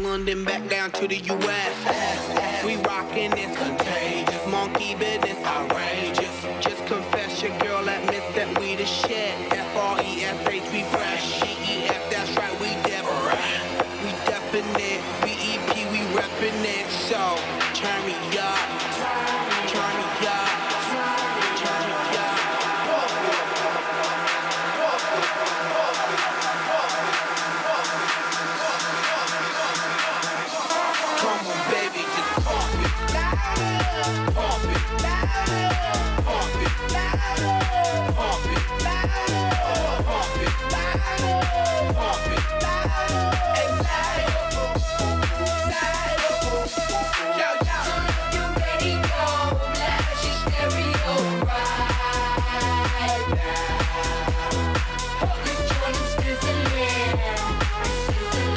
England and back down to the US. We rockin' this contagious, monkey business outrageous. Just confess your girl admits that we the shit. FRESH, we fresh. GEF, that's right, we different. We definite. BEP, we reppin' it. So turn me up, turn me up, turn me up. Come on, baby, just pump it, pump it, pump it, pump it, pump it, pump it, yo, yo. You ready, go, blast your stereo right now. This joint is sizzling, sizzling.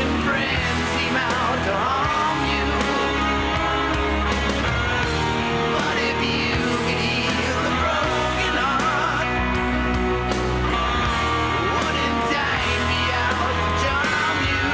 Friends seem out to harm you. But if you could heal a broken heart, wouldn't time be out to charm you?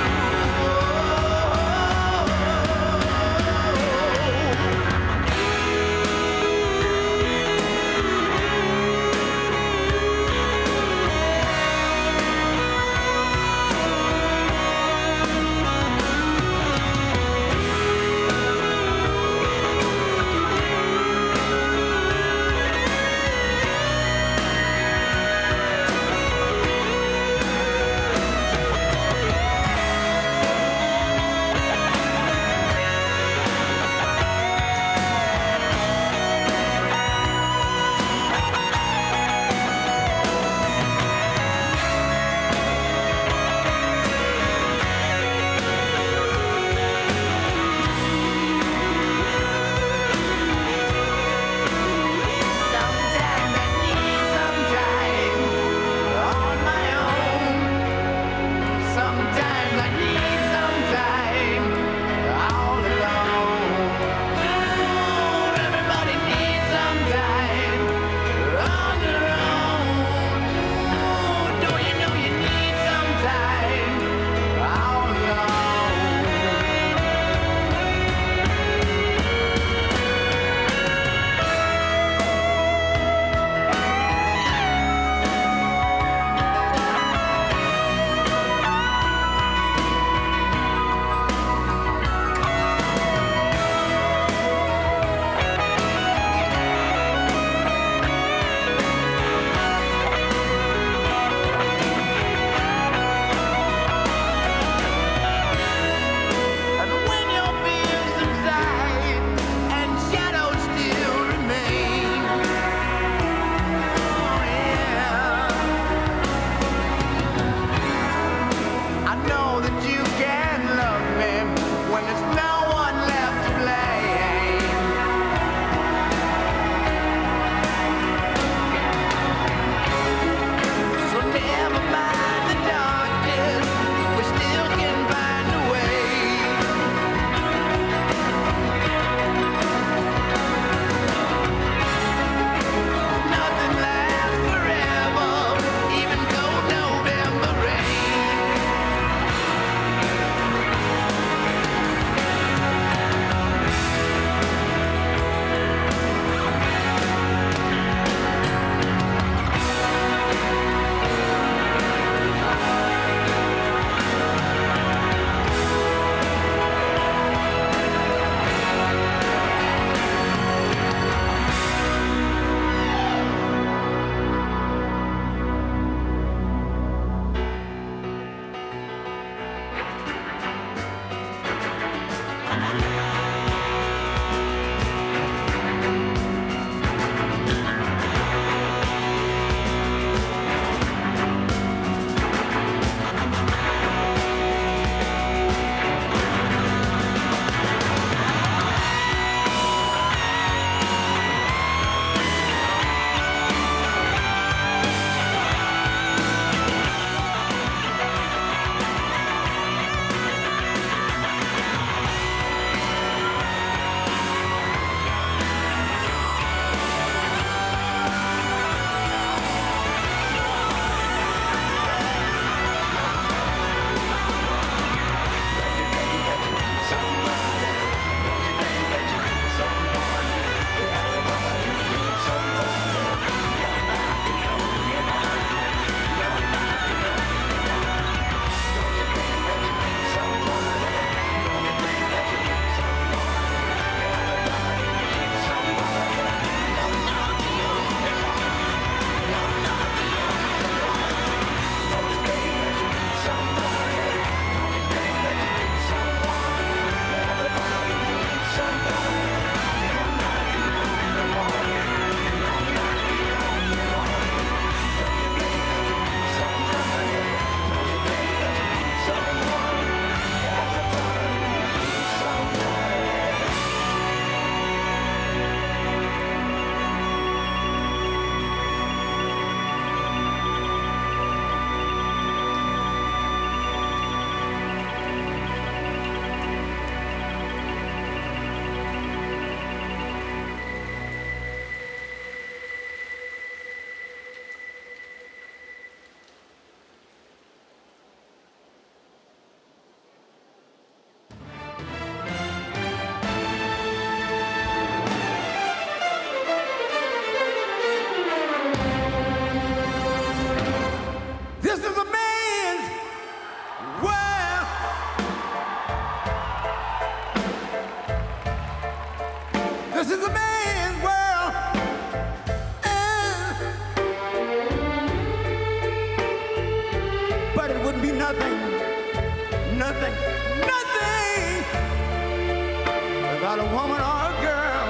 about a woman or a girl.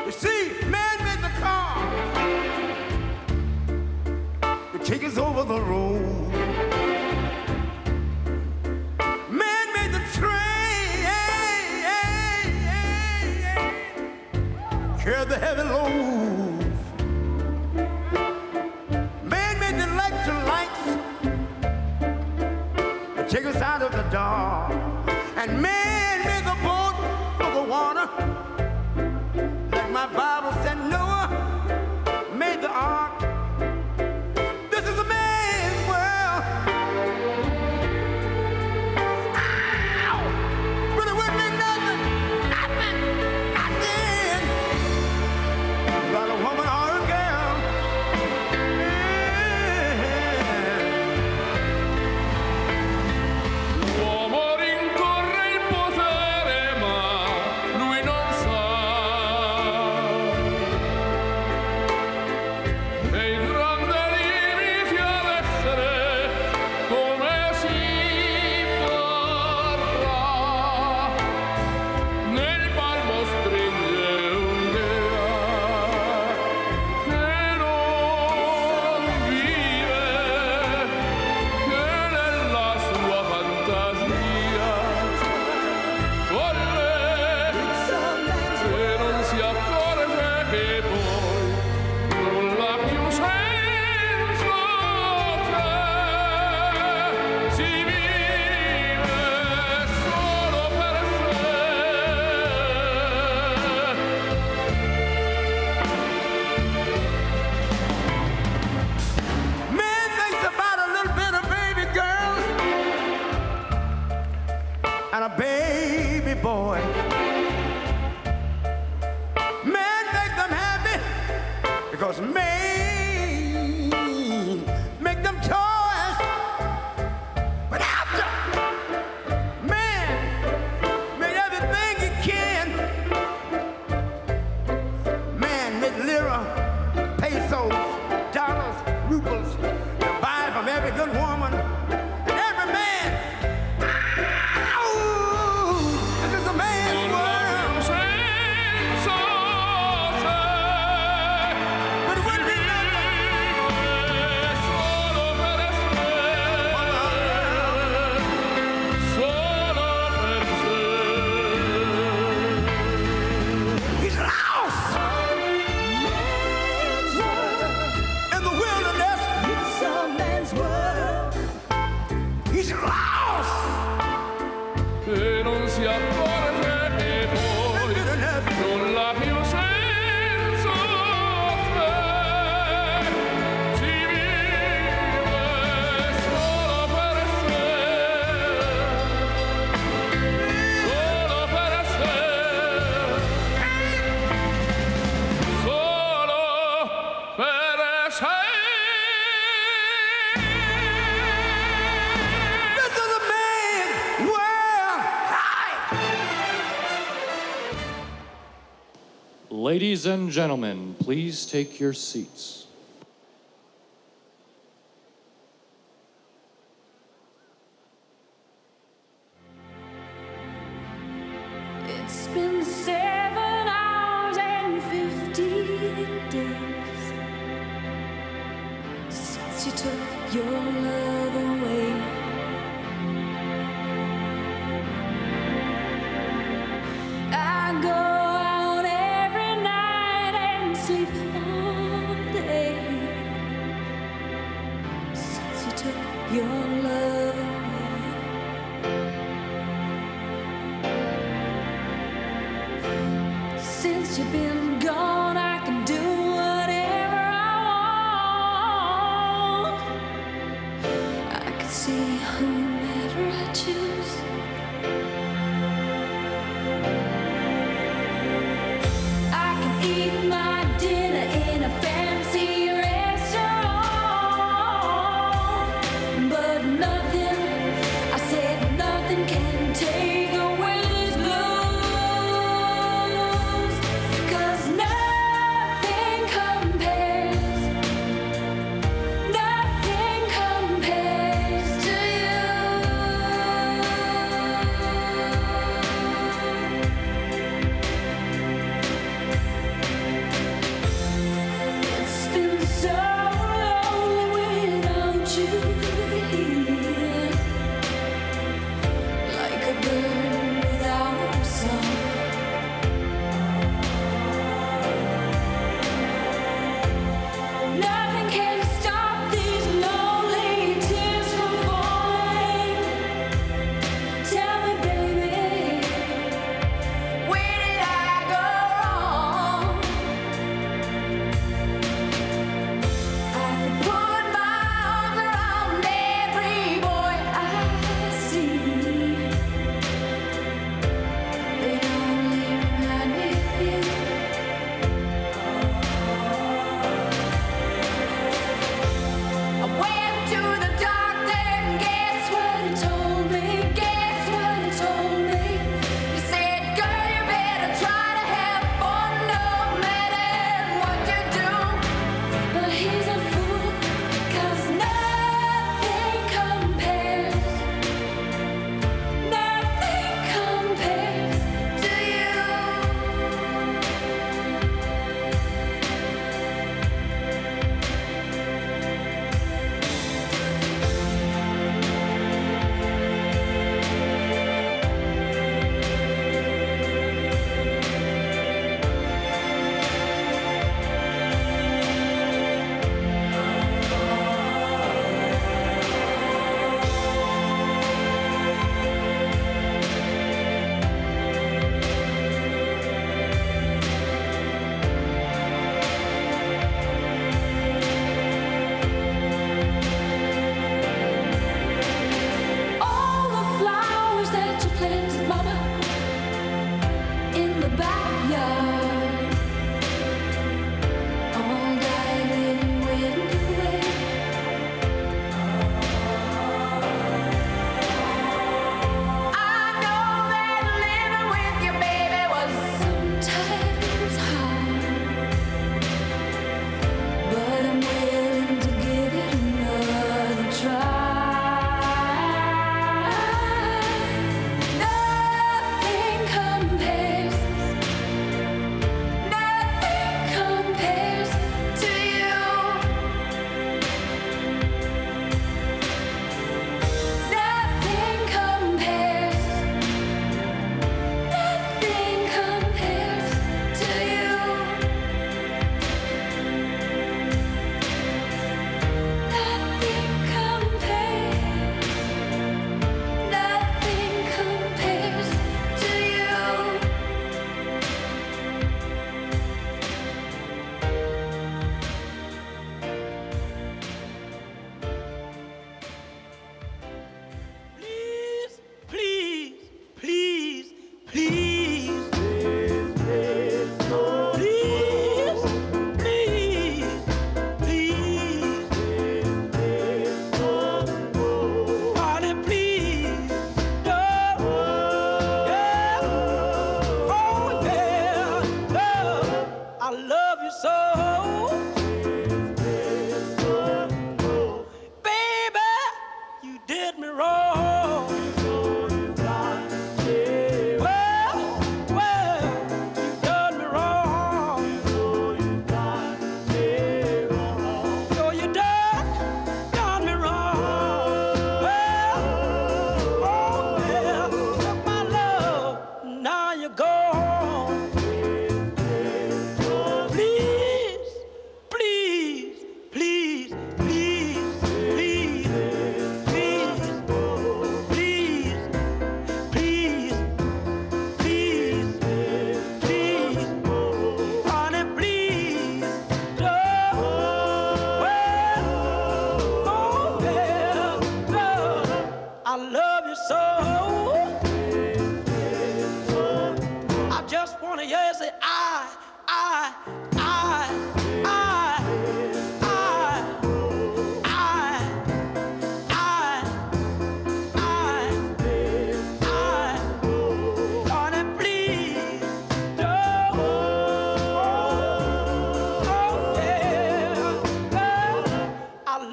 You see, man made the car. It takes us over the road. Man made the train. Carry the heavy load. Man made the electric lights. It takes us out of the dark. And man made the boat for the water. Like my Bible said, Noah made the ark. This is a man's world. Ow! But it wouldn't mean nothing, nothing, nothing about a woman or a girl. L'uomo rincorre il potere, ma lui non sa. E il grande limite ad essere come si vorrà. Nel palmo stringe un'idea che non vive, che nella sua fantasia folle, se non si accorge che poi nulla più senza te, si vive solo per sé. Man thinks about a little bit of baby girls and a baby boy. Man make them happy because man make them toys. But after man made everything he can, man made lira, pesos, dollars, rubles to buy from every good woman and every man. Ow! This is a man's world. Senza te, But it wouldn't be nothing. solo per sé. He's lost in the wilderness. He's lost E non si accorge che poi nulla più senza te, si vive solo per sé, solo per sé, solo per sé. This is a man's world. Ladies and gentlemen, please take your seats. It's been 7 hours and 15 days since you took your love away. I go out every night and sleep all day since you took your love away. Since you've been gone, I can do whatever I want. I can see whomever I choose. I can eat my dinner in a fancy restaurant, but nothing, I said nothing can take away these blues. 'Cause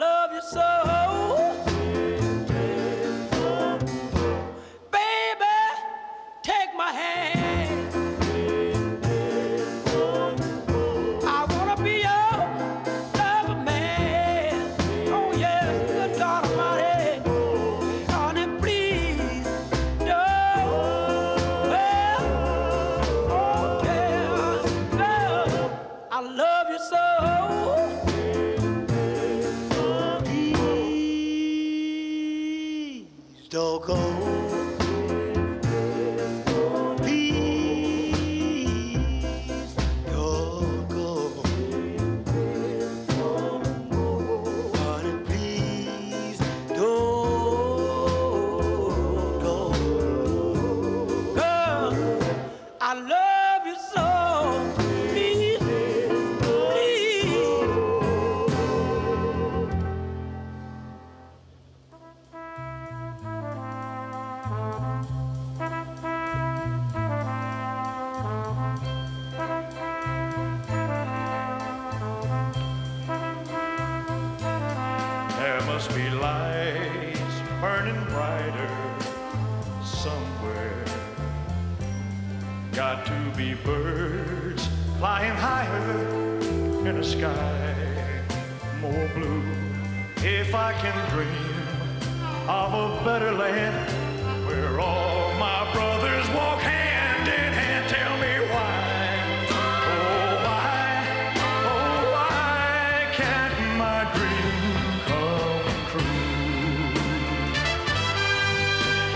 love you so. Baby, take my hand. I wanna be your lover man. Oh yes, good God Almighty. Honey, please don't. Well, okay, love, I love you so. Please don't go. Please don't go. Honey, please don't go. Girl, I love you so. Please, please. There must be lights burning brighter somewhere. Got to be birds flying higher in a sky more blue. If I can dream of a better land where all my brothers walk hand in hand, tell me why. Oh, why can't my dream come true?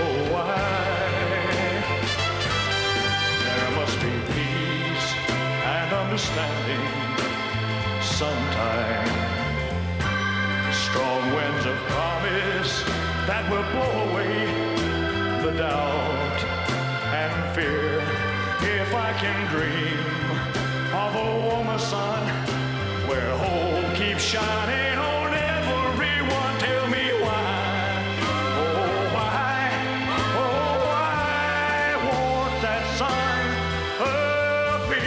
Oh, why? There must be peace and understanding sometime. Strong winds of promise that will blow away the doubt and fear. If I can dream of a warmer sun where hope keeps shining on everyone, tell me why. Oh, why won't that sun appear?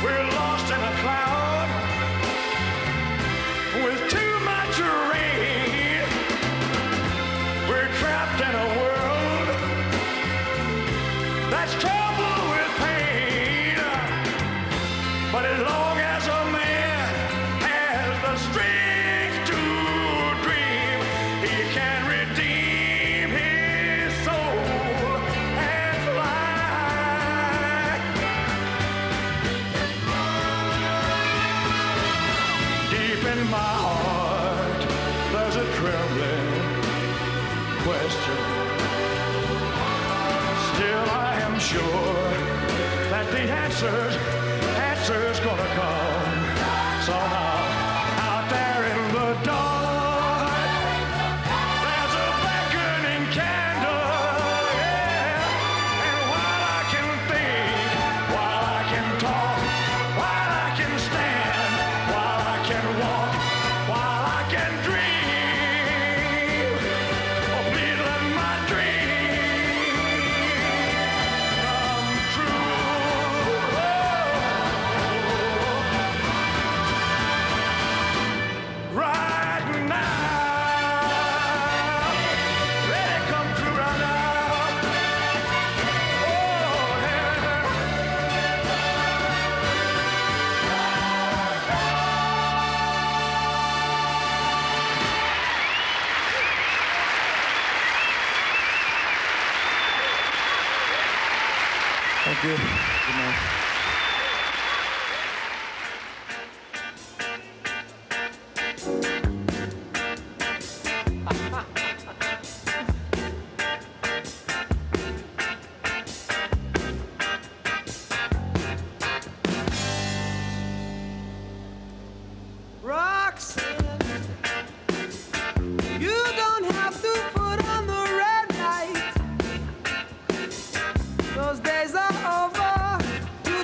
We're lost in a cloud with too much rain. We're trapped in a world that's troubled with pain. But as long as a man has the strength to dream, he can redeem his soul and fly. Deep in my heart, there's a trembling question. Still, I am sure that the answer's gonna come somehow. Out there in the dark, there's a beckoning candle, yeah. And while I can think, while I can talk, while I can stand, while I can walk, while I can dream, oh, please let my dream come true. Right now, let it come true right now. Oh, yeah. Thank you. Good night. Roxanne, you don't have to put on the red light. Those days are over. You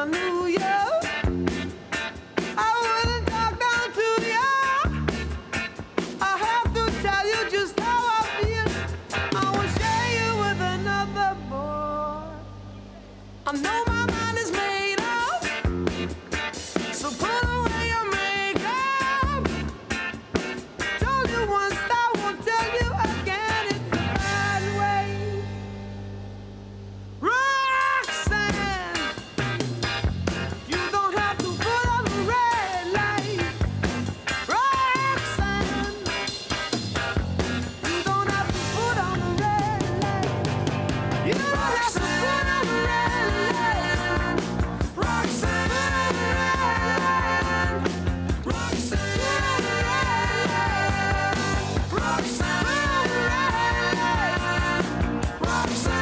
I knew you, I wouldn't talk down to you. I have to tell you just how I feel. I won't share you with another boy. I know my mind is made up, so put away your makeup. Told you once, I won't tell you again. It's the bad way. Roxanne, you don't have to put on the red light. Roxanne, you don't have to put on the red light. You don't have to put on the red light. Roxanne, Roxanne, Roxanne, Roxanne,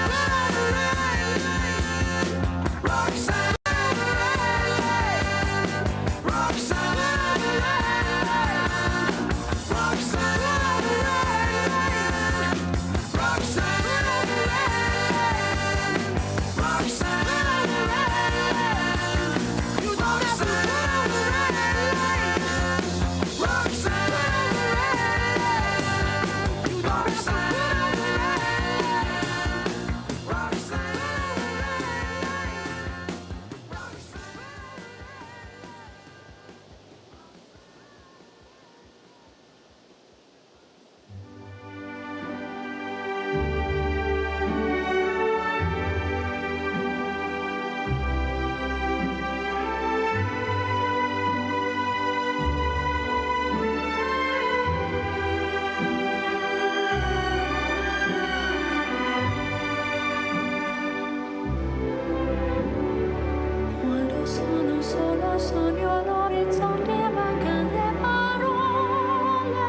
Quando sono sola sogno l'orizzonte e mancano le parole.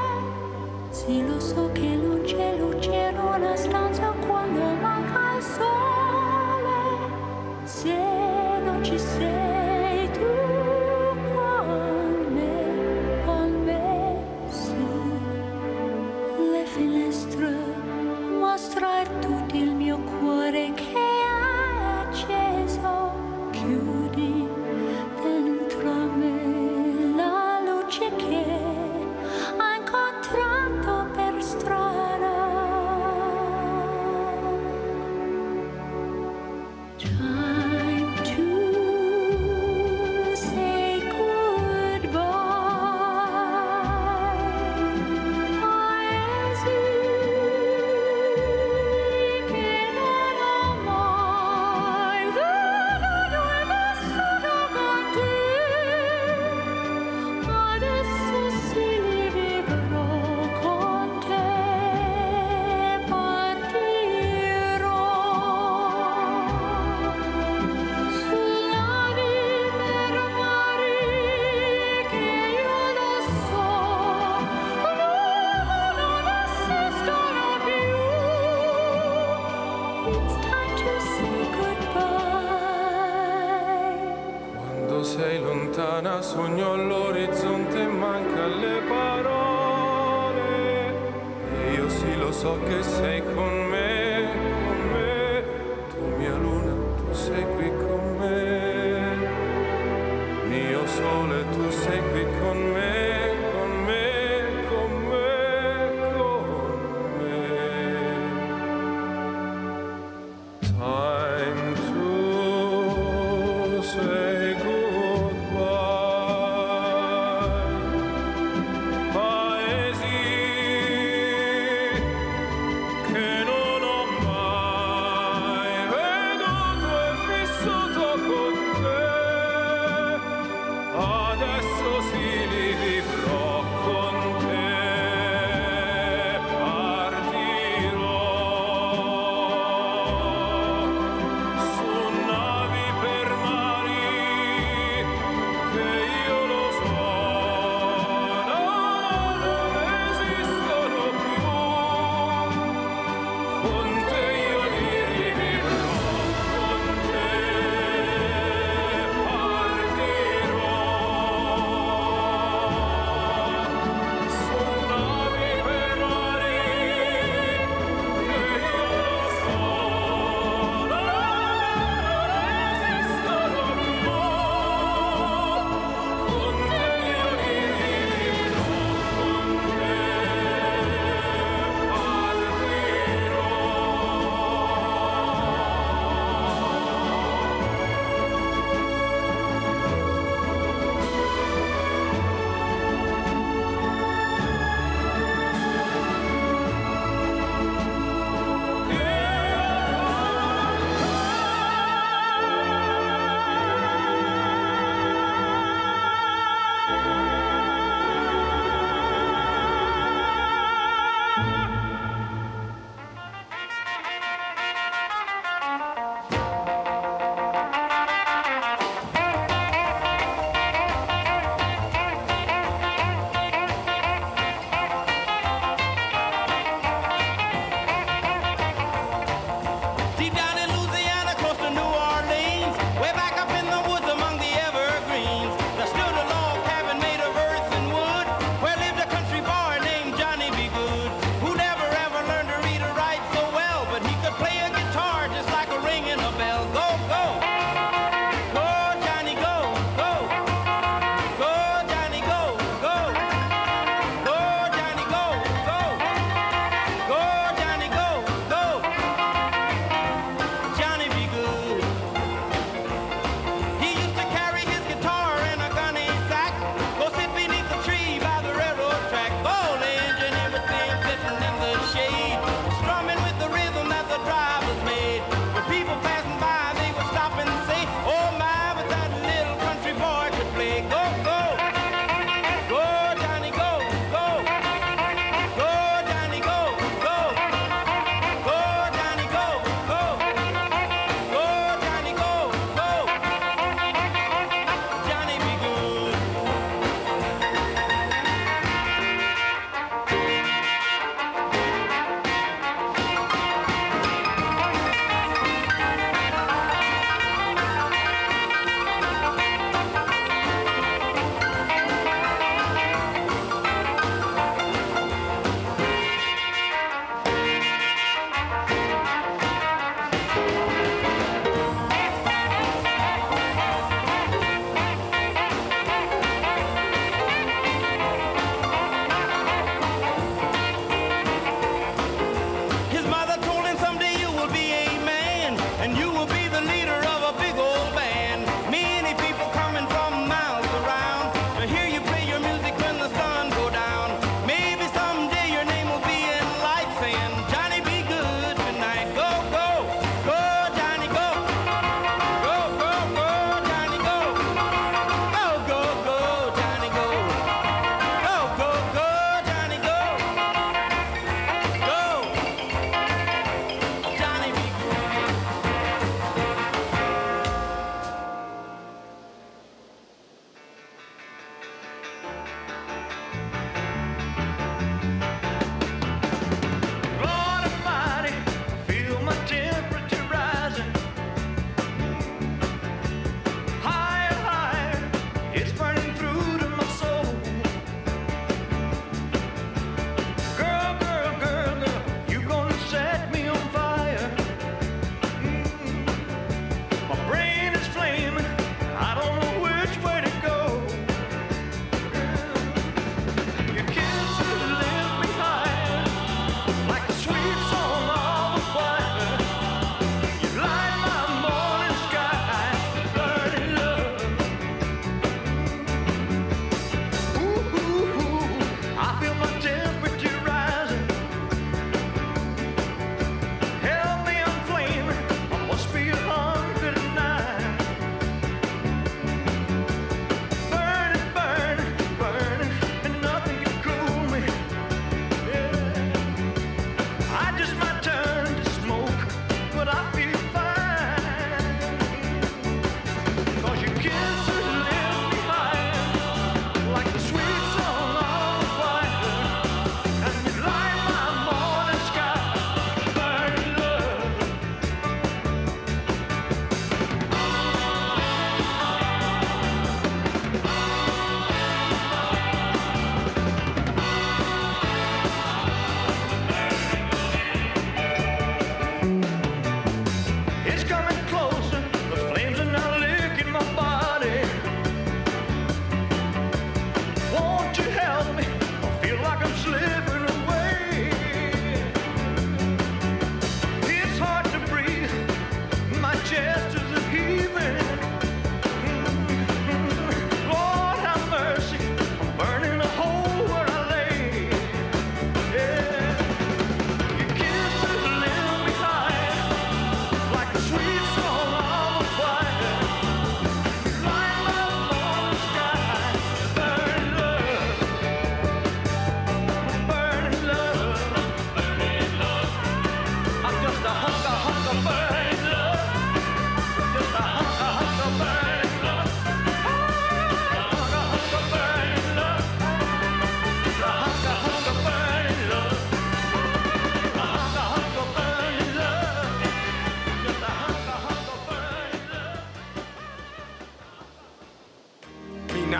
Sì, lo so che non c'è luce in una stanza quando manca il sole. Se non ci sei tu con me, sì. Le finestre mostra tutto il mio cuore che è acceso. Chiudi dentro me la luce che ha incontrato per strada. Time to say goodbye. Paesi che non ho mai veduto e vissuto con te. Adesso sì li vivrò con te. Partirò sulla per mari che io lo so non esistono più. It's time to say goodbye. Quando sei lontana sogno all'orizzonte e manca le parole. E io sì lo so che sei con me, tu mia luna, tu sei qui con me. Mio sole, tu sei qui con me, con me, con me, con me. Time to say goodbye. Paesi che non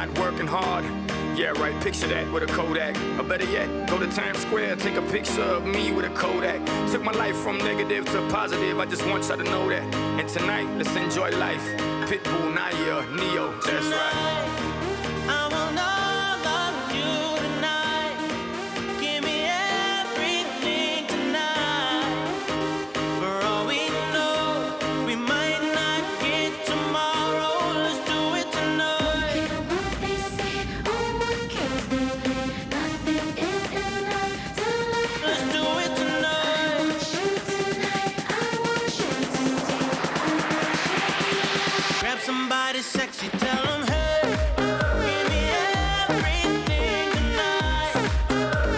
not working hard. Yeah, right, picture that with a Kodak. Or better yet, go to Times Square, take a picture of me with a Kodak. Took my life from negative to positive, I just want y'all to know that. And tonight, let's enjoy life. Pitbull, Naya, Neo, that's right. I want all of you tonight. Give me everything tonight. For all we know, we might not get tomorrow. Let's do it tonight. What they say, oh, what kills they play. Nothing is enough to life. Let's do it tonight. I want you tonight. Grab somebody sexy, tell them hey. Give me everything tonight.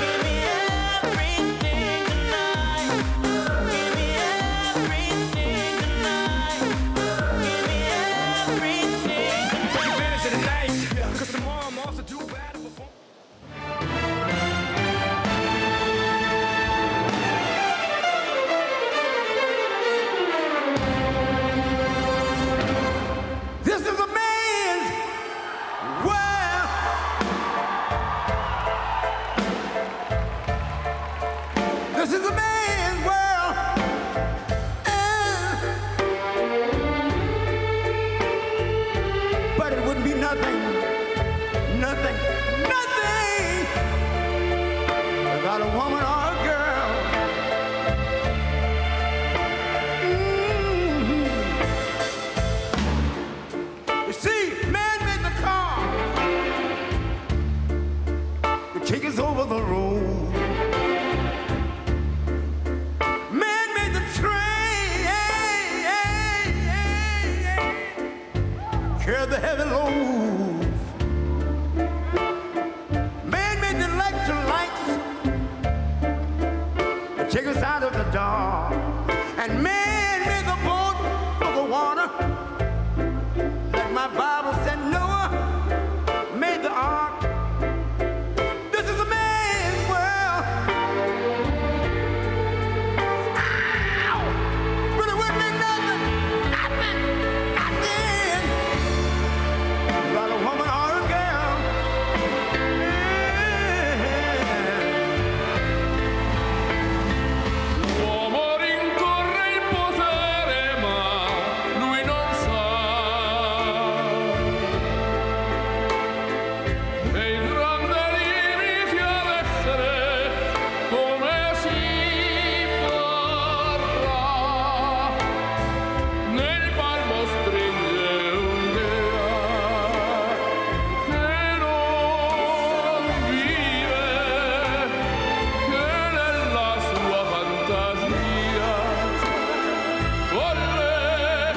Give me everything tonight. Give me everything tonight. Give me everything Take tonight. advantage of the night, cause tomorrow I'm off to do battle before. This is a man's world. This is a man's world. But it wouldn't be nothing without a woman or a girl. You see, man made the car to take us over the road. Man made the train, carry the heavy loads. Man made the electrolytes to take us out of the dark. And man made the boat for the water. Like my Bible said, Noah made the ark. This is a man's world. Ow! But it wouldn't be nothing without a woman or a girl. L'uomo rincorre il potere, ma lui non sa. E il grande limite ad essere come si parla. Nel palmo stringe un'idea che non vive, che nella sua fantasia volle,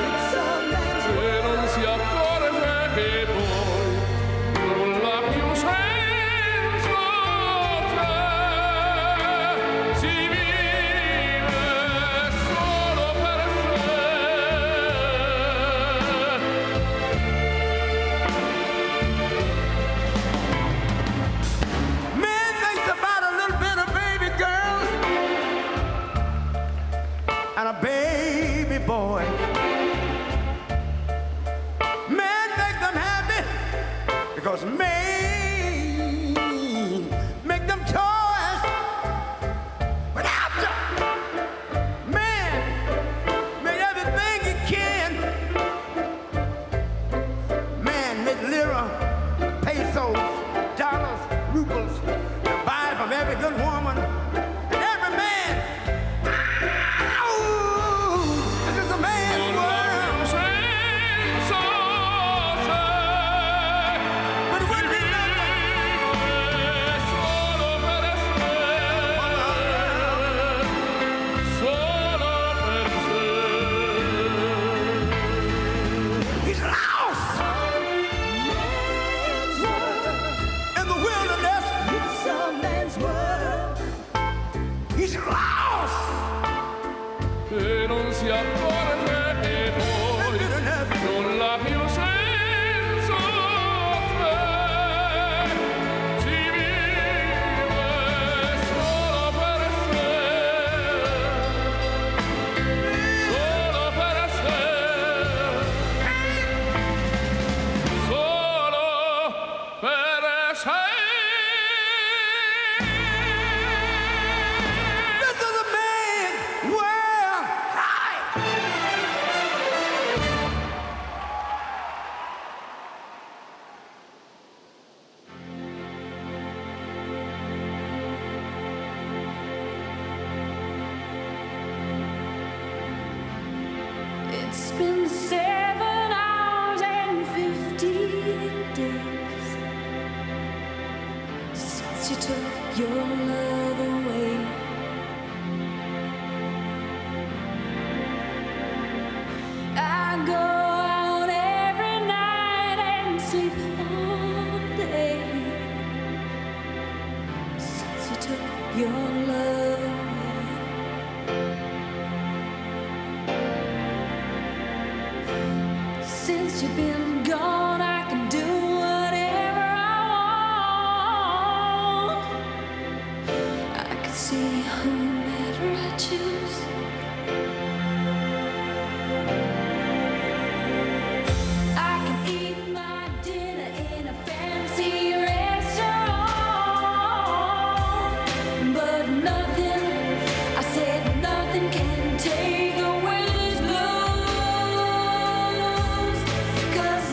se non si accorge che poi nulla più senza te, si vive solo per sé. Man thinks about a little bit of baby girls and a baby boy. Man make them happy because man make them toys. But after man made everything he can. Man made lira, pesos, dollars, rubles to buy from every good woman and every man. Ow! This is a man's world. Senza te, But it wouldn't be nothing. Since you've been gone, I can do whatever I want. I can see whomever I choose. I can eat my dinner in a fancy restaurant, but nothing, I said nothing can take away these blues. 'Cause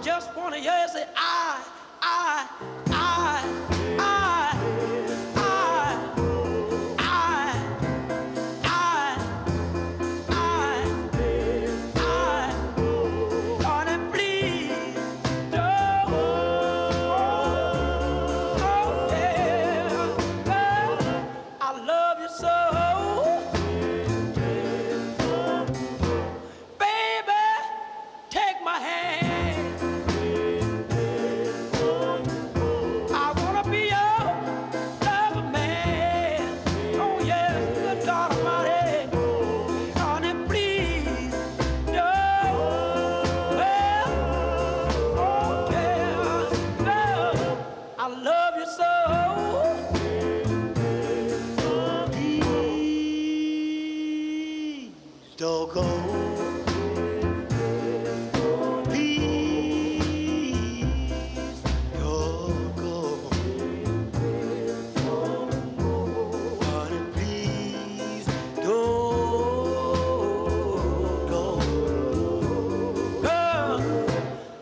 just want to hear you say, I. Darling, please don't. Oh, yeah. I love you so. Baby, take my hand. I wanna be your lover man. Oh yes, good God Almighty. Honey, please don't. Well, oh yeah, no, I love you so. Please don't go.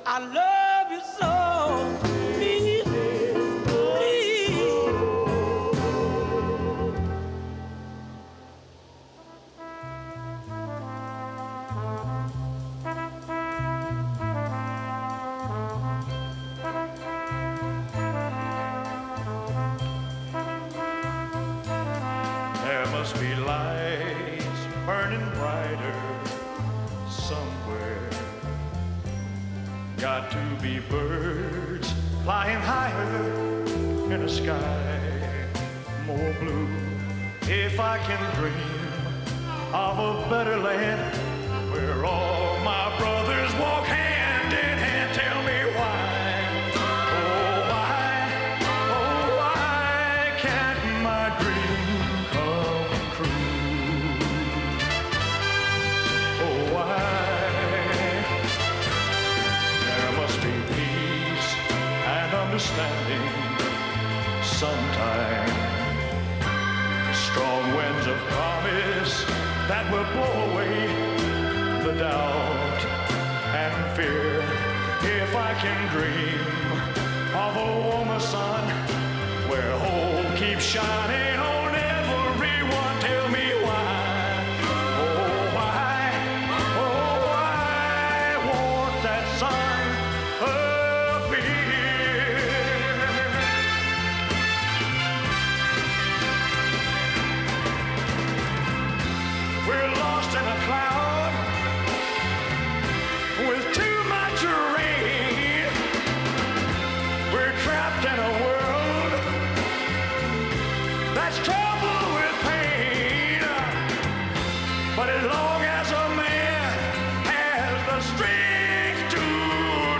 I love you so. Please, please. There must be lights burning brighter somewhere. Got to be birds flying higher in a sky more blue. If I can dream of a better land where all my brothers walk hand in hand, tell me why. Oh, why can't my dream come true? Oh, why? There must be peace and understanding sometime. Strong winds of promise that will blow away the doubt and fear. If I can dream of a warmer sun where hope keeps shining on everyone, tell me why. Oh, why won't that sun appear? We're lost in a cloud with too much rain. We're trapped in a world that's troubled with pain. But as long as a man has the strength to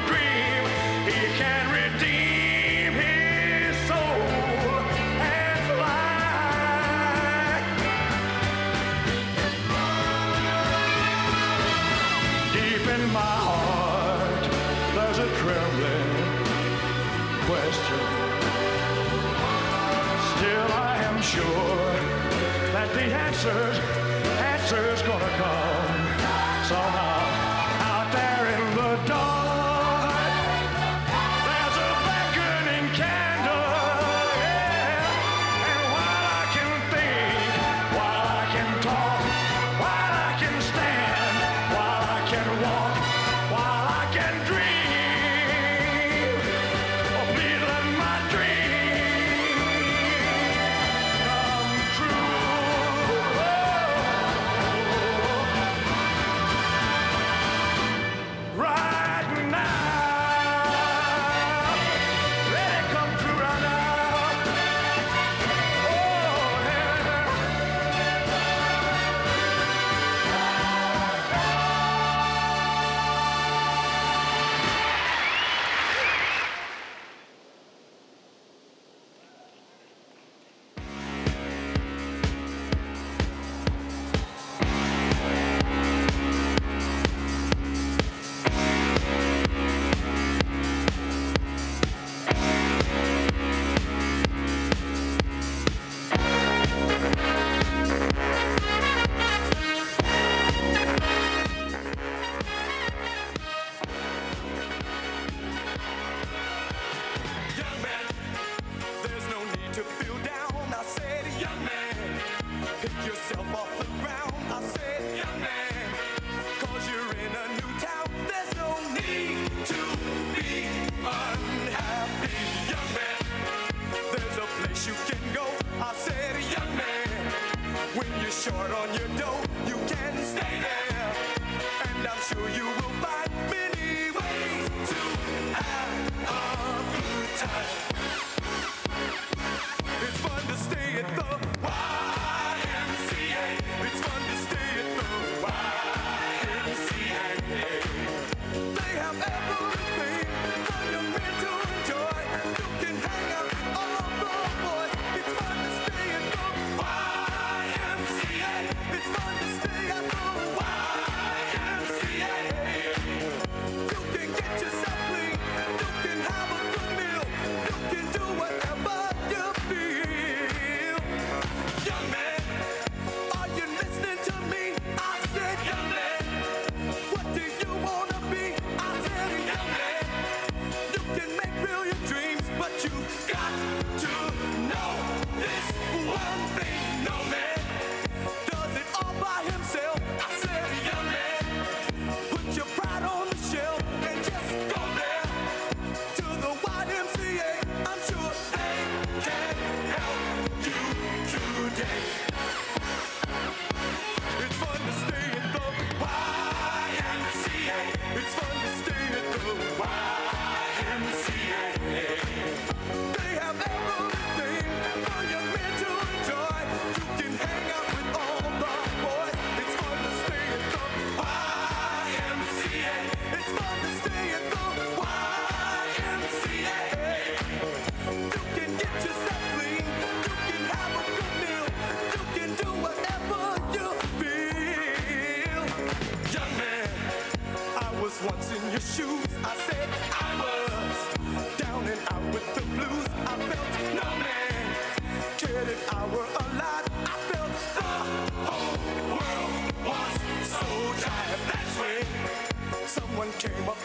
dream, he can redeem his soul and fly. Deep in my heart, there's a trembling question. Still, I am sure that the answer's gonna come somehow. Out there in the dark, there's a beckoning candle, yeah. And while I can think, while I can talk, while I can stand, while I can walk, while I can dream, oh, please let my dream come true.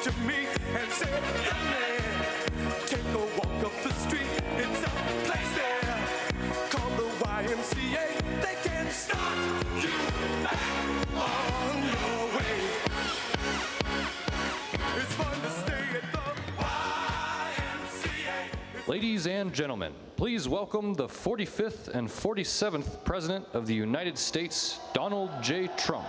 to me and said, young man, take a walk up the street. It's a place there called the YMCA. They can start you back on your way. It's fun to stay at the YMCA. Ladies and gentlemen, please welcome the 45th and 47th President of the United States, Donald J. Trump.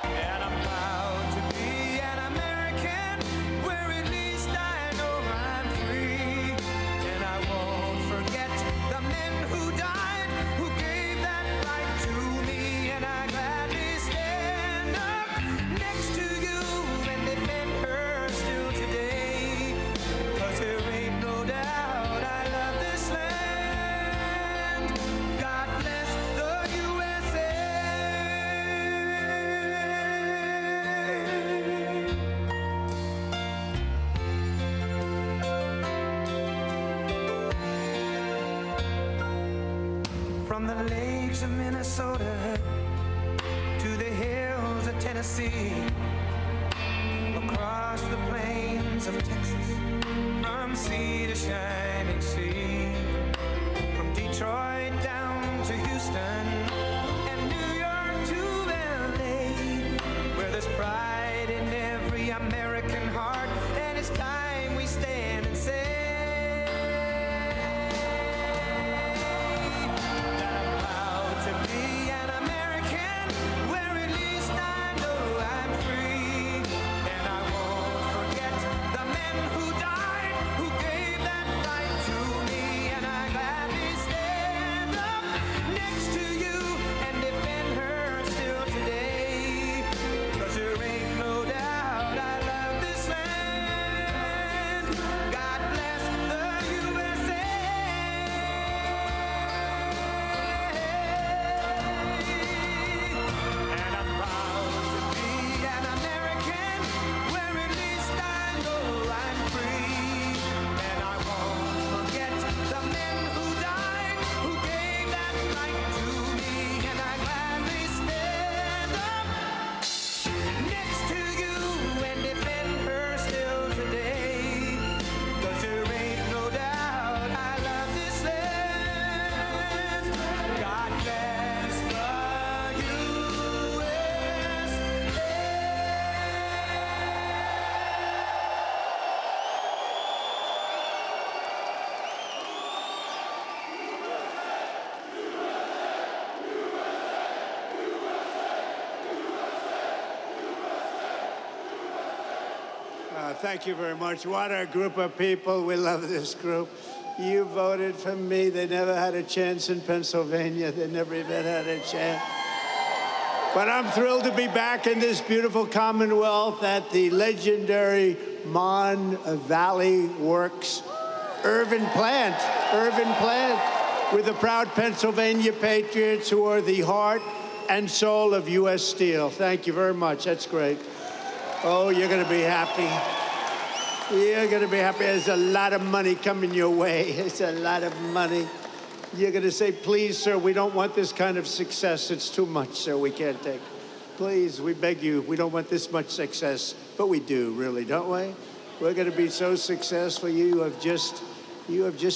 And I'm proud to be an American, where at least I know I'm free. And I won't forget the men who died, who gave that right to me. And I gladly stand up next to you and defend her still today. 'Cause there ain't no doubt I love this land. God bless the USA. From the lakes of Minnesota to the hills of Tennessee, across the plains of Texas, from sea to shining sea, from Detroit down to Houston and New York to LA, where there's pride in every American heart, and it's time we stand and say that I'm proud to be an American, where at least I know I'm free. And I won't forget the men who died, who gave that right to me. And I gladly stand up next to you and defend her still today. 'Cause there ain't no doubt I love this land. God bless the USA. And I'm proud to be an American, where at least I know I'm free. And I won't forget the men who died, who gave that right to me. And I gladly stand up next to you and defend her still today. 'Cause there ain't no doubt I love this land. God bless the Thank you very much. What a group of people. We love this group. You voted for me. They never had a chance in Pennsylvania. They never even had a chance. But I'm thrilled to be back in this beautiful Commonwealth at the legendary Mon Valley Works Irvin plant, with the proud Pennsylvania patriots who are the heart and soul of U.S. Steel. Thank you very much. That's great. Oh, you're going to be happy. You're going to be happy. There's a lot of money coming your way. It's a lot of money. You're going to say, please, sir, we don't want this kind of success. It's too much, sir. We can't take. Please, we beg you, we don't want this much success. But we do, really, don't we? We're going to be so successful. You have just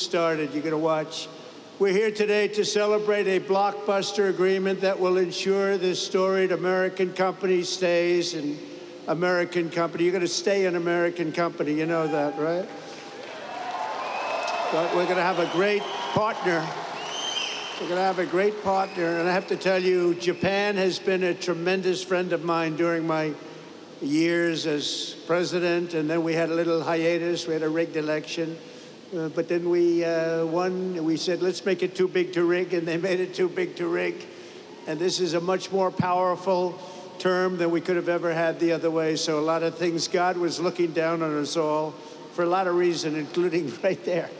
started. You're going to watch. We're here today to celebrate a blockbuster agreement that will ensure this storied American company stays in American company. You're going to stay an American company. You know that, right? But we're going to have a great partner. We're going to have a great partner. And I have to tell you, Japan has been a tremendous friend of mine during my years as president. And then we had a little hiatus. We had a rigged election. But then we won. We said, let's make it too big to rig. And they made it too big to rig. And this is a much more powerful term than we could have ever had the other way. So a lot of things, God was looking down on us all for a lot of reasons, including right there.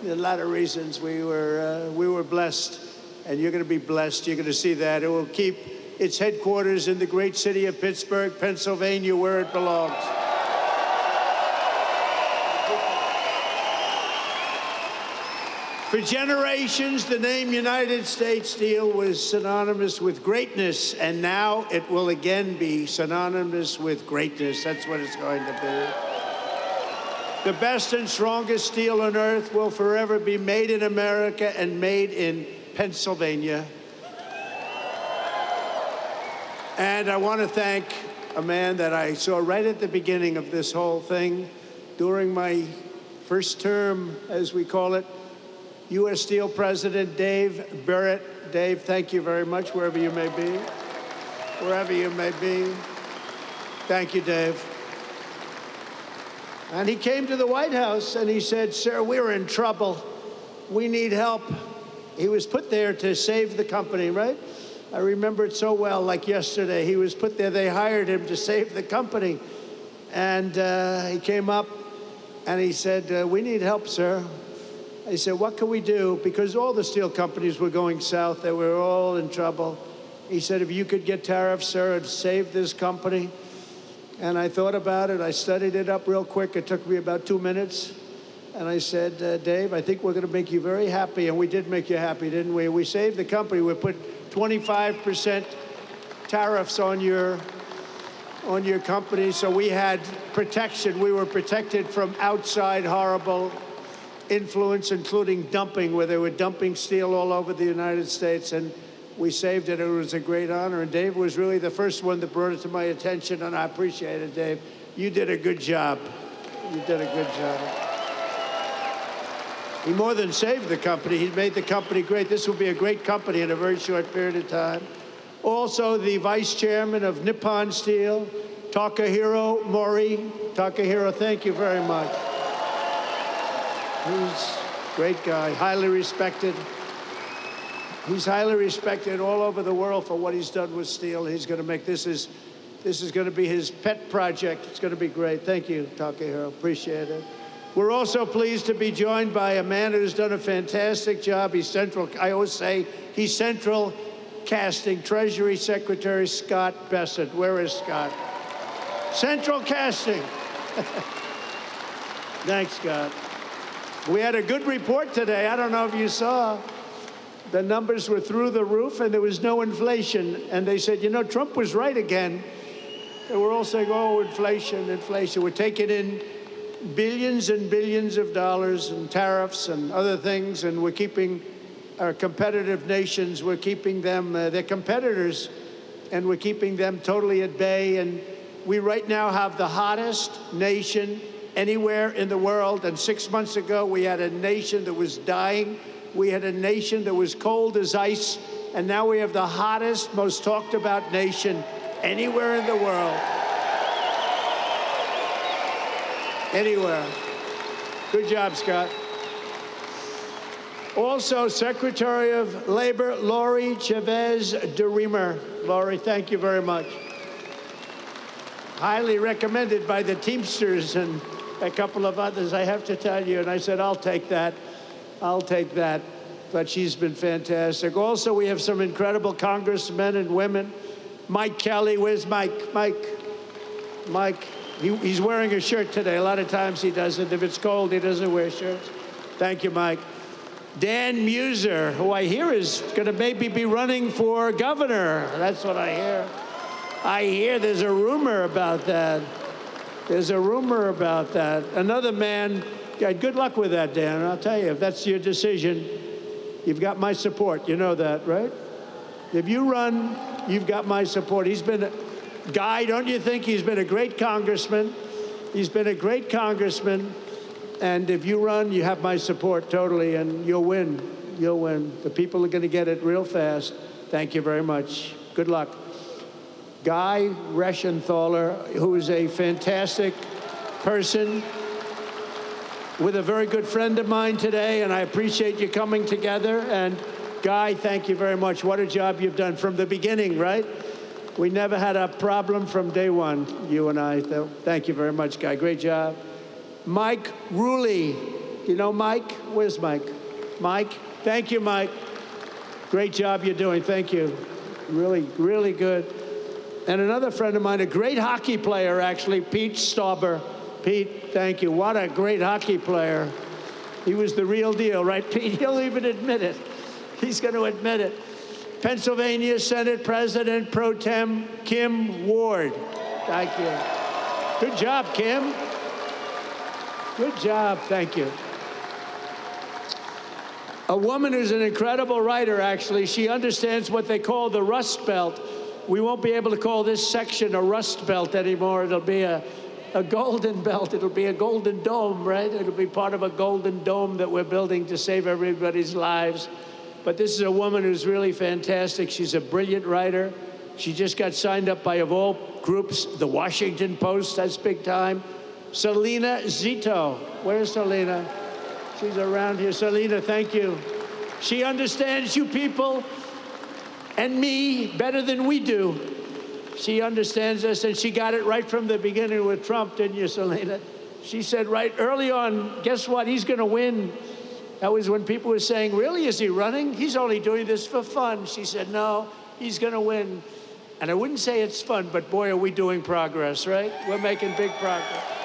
A lot of reasons we were blessed, and you're going to be blessed. You're going to see that. It will keep its headquarters in the great city of Pittsburgh, Pennsylvania, where it belongs. For generations, the name United States Steel was synonymous with greatness, and now it will again be synonymous with greatness. That's what it's going to be. The best and strongest steel on earth will forever be made in America and made in Pennsylvania. And I want to thank a man that I saw right at the beginning of this whole thing, during my first term, as we call it, U.S. Steel President Dave Barrett. Dave, thank you very much, wherever you may be. Wherever you may be. Thank you, Dave. And he came to the White House and he said, "Sir, we're in trouble. We need help." He was put there to save the company, right? I remember it so well, like yesterday. He was put there, they hired him to save the company. And he came up and he said, "We need help, sir." I said, "What can we do?" Because all the steel companies were going south. They were all in trouble. He said, "If you could get tariffs, sir, and save this company." And I thought about it. I studied it up real quick. It took me about 2 minutes. And I said, "Dave, I think we're going to make you very happy." And we did make you happy, didn't we? We saved the company. We put 25% tariffs on your company. So we had protection. We were protected from outside horrible influence, including dumping, where they were dumping steel all over the United States. And we saved it. It was a great honor. And Dave was really the first one that brought it to my attention, and I appreciate it, Dave. You did a good job. You did a good job. He more than saved the company. He made the company great. This will be a great company in a very short period of time. Also, the vice chairman of Nippon Steel, Takahiro Mori. Takahiro, thank you very much. He's a great guy, highly respected. He's highly respected all over the world for what he's done with steel. He's going to make this is going to be his pet project. It's going to be great. Thank you, Takahiro. Appreciate it. We're also pleased to be joined by a man who's done a fantastic job. He's central. I always say he's central casting. Treasury Secretary Scott Bessent. Where is Scott? Central casting. Thanks, Scott. We had a good report today. I don't know if you saw. The numbers were through the roof, and there was no inflation. And they said, you know, Trump was right again. And we're all saying, oh, inflation, inflation. We're taking in billions and billions of dollars in tariffs and other things, and we're keeping our competitive nations, we're keeping them, they're competitors, and we're keeping them totally at bay. And we right now have the hottest nation anywhere in the world. And 6 months ago, we had a nation that was dying. We had a nation that was cold as ice, and now we have the hottest, most talked about nation anywhere in the world. Anywhere. Good job, Scott. Also, Secretary of Labor, Lori Chavez DeRemer. Lori, thank you very much. Highly recommended by the Teamsters and a couple of others, I have to tell you. And I said, I'll take that. I'll take that. But she's been fantastic. Also, we have some incredible congressmen and women. Mike Kelly, where's Mike? Mike, he's wearing a shirt today. A lot of times he doesn't. If it's cold, he doesn't wear shirts. Thank you, Mike. Dan Muser, who I hear is going to maybe be running for governor. That's what I hear. I hear there's a rumor about that. There's a rumor about that. Another man. Yeah, good luck with that, Dan. I'll tell you, if that's your decision, you've got my support. You know that, right? If you run, you've got my support. He's been a guy, don't you think? He's been a great congressman. He's been a great congressman. And if you run, you have my support totally, and you'll win. You'll win. The people are going to get it real fast. Thank you very much. Good luck. Guy Reschenthaler, who is a fantastic person, with a very good friend of mine today, and I appreciate you coming together. And Guy, thank you very much. What a job you've done from the beginning, right? We never had a problem from day one, you and I. So thank you very much, Guy. Great job. Mike Ruley. You know Mike? Where's Mike? Mike? Thank you, Mike. Great job you're doing. Thank you. Really, really good. And another friend of mine, a great hockey player, actually, Pete Stauber. Pete, thank you. What a great hockey player. He was the real deal, right, Pete? He'll even admit it. He's going to admit it. Pennsylvania Senate President Pro Tem Kim Ward. Thank you. Good job, Kim. Good job, thank you. A woman who's an incredible writer, actually. She understands what they call the Rust Belt. We won't be able to call this section a Rust Belt anymore. It'll be a golden belt. It'll be a golden dome, right? It'll be part of a golden dome that we're building to save everybody's lives. But this is a woman who's really fantastic. She's a brilliant writer. She just got signed up by, of all groups, the Washington Post, that's big time. Selena Zito. Where's Selena? She's around here. Selena, thank you. She understands you people and me better than we do. She understands us, and she got it right from the beginning with Trump, didn't you, Selena? She said right early on, guess what? He's going to win. That was when people were saying, really, is he running? He's only doing this for fun. She said, no, he's going to win. And I wouldn't say it's fun, but boy, are we doing progress, right? We're making big progress.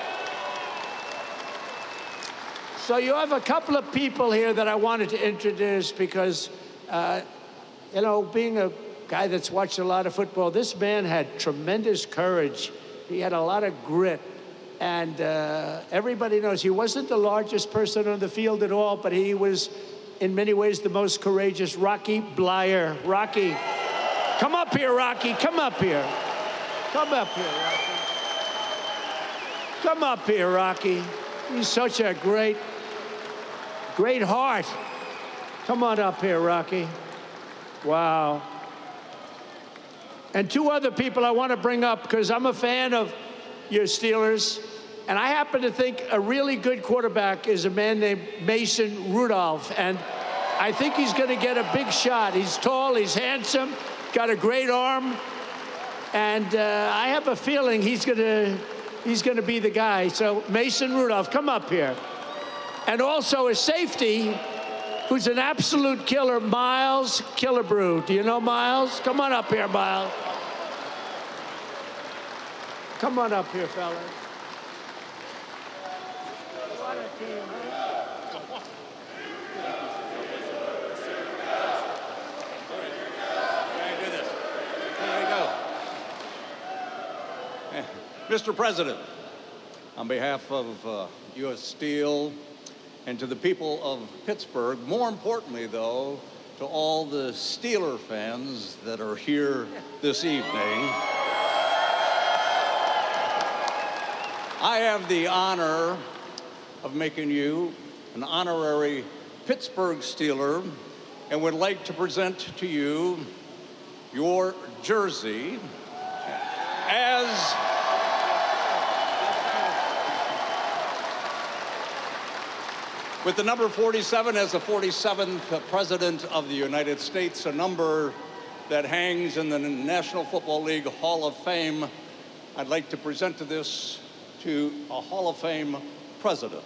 So you have a couple of people here that I wanted to introduce because, you know, being a guy that's watched a lot of football, this man had tremendous courage. He had a lot of grit. And everybody knows he wasn't the largest person on the field at all, but he was, in many ways, the most courageous. Rocky Bleier. Rocky. Come up here, Rocky. Come up here. Come up here, Rocky. Come up here, Rocky. He's such a great heart. Come on up here, Rocky. Wow. And two other people I want to bring up because I'm a fan of your Steelers. And I happen to think a really good quarterback is a man named Mason Rudolph. And I think he's going to get a big shot. He's tall, he's handsome, got a great arm. And I have a feeling he's going to be the guy. So Mason Rudolph, come up here. And also a safety who's an absolute killer, Miles Killebrew. Do you know Miles? Come on up here, Miles. Come on up here, fellas. What a team, huh? Can I do this? There you go. Mr. President, on behalf of U.S. Steel and to the people of Pittsburgh, more importantly, though, to all the Steeler fans that are here this evening, I have the honor of making you an honorary Pittsburgh Steeler and would like to present to you your jersey as with the number 47 as the 47th President of the United States, a number that hangs in the National Football League Hall of Fame. I'd like to present this to a Hall of Fame president.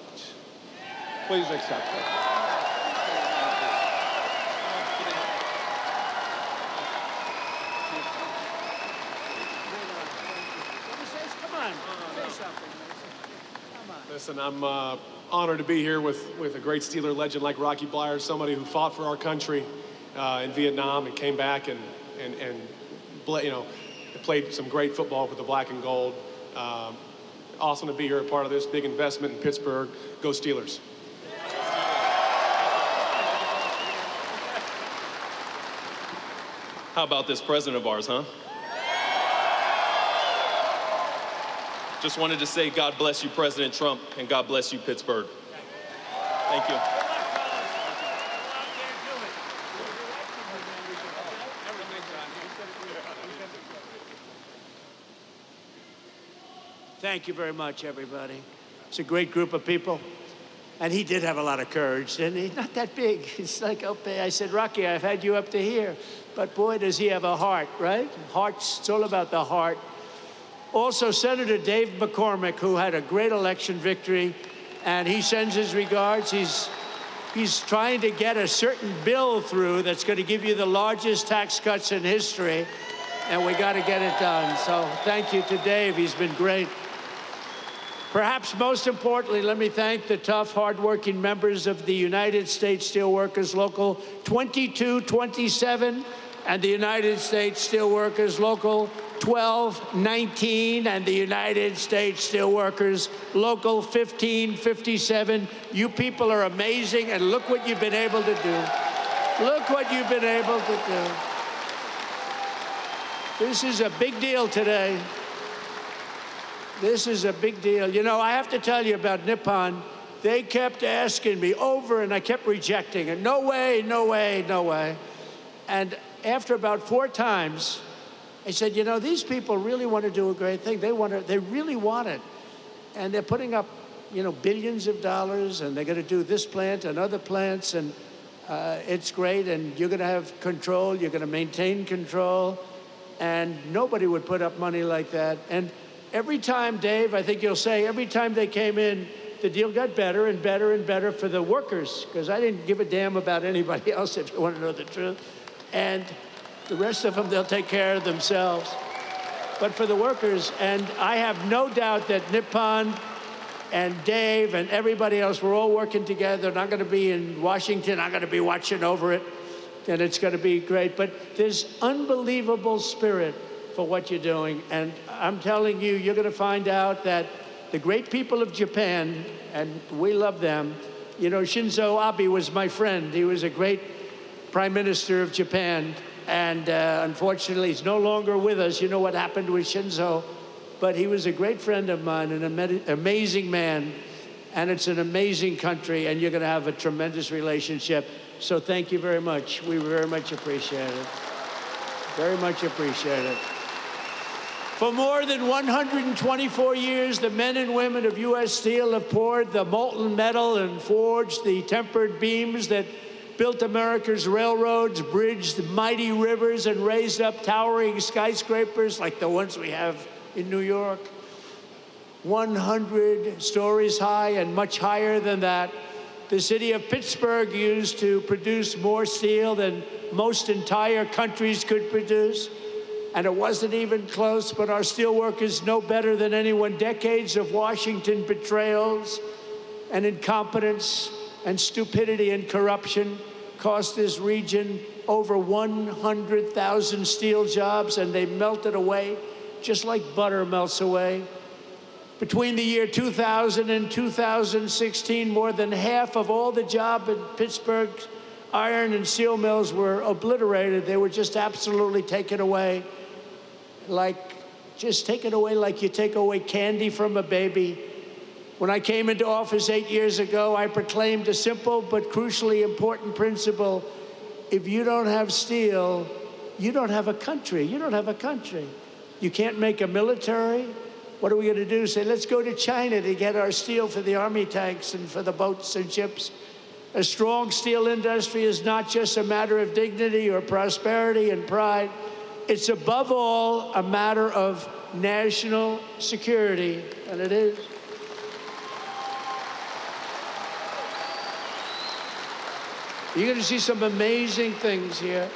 Please accept it. Come on, say something. Come on. Listen, I'm honored to be here with a great Steeler legend like Rocky Bleier, somebody who fought for our country in Vietnam and came back and you know, played some great football with the black and gold. Awesome to be here, a part of this big investment in Pittsburgh. Go Steelers. How about this president of ours, huh? Just wanted to say God bless you, President Trump, and God bless you, Pittsburgh. Thank you. Thank you very much, everybody. It's a great group of people. And he did have a lot of courage, didn't he? Not that big. It's like up there. I said, Rocky, I've had you up to here. But boy, does he have a heart, right? Heart's, it's all about the heart. Also, Senator Dave McCormick, who had a great election victory, and he sends his regards. He's trying to get a certain bill through that's going to give you the largest tax cuts in history, and we got to get it done. So thank you to Dave. He's been great. Perhaps most importantly, let me thank the tough, hardworking members of the United States Steelworkers Local 2227 and the United States Steelworkers Local 1219, and the United States Steelworkers, Local 1557. You people are amazing, and look what you've been able to do. Look what you've been able to do. This is a big deal today. This is a big deal. You know, I have to tell you about Nippon. They kept asking me over, and I kept rejecting it. No way, no way, no way. And after about 4 times, I said, you know, these people really want to do a great thing. They really want it. And they're putting up, you know, billions of dollars, and they're going to do this plant and other plants, and it's great, and you're going to have control, you're going to maintain control, and nobody would put up money like that. And every time, Dave, I think you'll say, every time they came in, the deal got better and better and better for the workers, because I didn't give a damn about anybody else, if you want to know the truth. And the rest of them, they'll take care of themselves. But for the workers, and I have no doubt that Nippon and Dave and everybody else, we're all working together. And I'm going to be in Washington. I'm going to be watching over it, and it's going to be great. But there's unbelievable spirit for what you're doing. And I'm telling you, you're going to find out that the great people of Japan, and we love them. You know, Shinzo Abe was my friend. He was a great Prime Minister of Japan. And unfortunately, he's no longer with us. You know what happened with Shinzo. But he was a great friend of mine, an amazing man. And it's an amazing country, and you're going to have a tremendous relationship. So thank you very much. We very much appreciate it. Very much appreciate it. For more than 124 years, the men and women of U.S. Steel have poured the molten metal and forged the tempered beams that built America's railroads, bridged mighty rivers, and raised up towering skyscrapers like the ones we have in New York. 100 stories high and much higher than that. The city of Pittsburgh used to produce more steel than most entire countries could produce. And it wasn't even close, but our steelworkers know better than anyone. Decades of Washington betrayals and incompetence and stupidity and corruption cost this region over 100,000 steel jobs, and they melted away just like butter melts away. Between the year 2000 and 2016, more than half of all the jobs in Pittsburgh's iron and steel mills were obliterated. They were just absolutely taken away. Just taken away like you take away candy from a baby. When I came into office 8 years ago, I proclaimed a simple but crucially important principle. If you don't have steel, you don't have a country. You don't have a country. You can't make a military. What are we going to do? Say, let's go to China to get our steel for the army tanks and for the boats and ships. A strong steel industry is not just a matter of dignity or prosperity and pride. It's above all a matter of national security, and it is. You're going to see some amazing things here.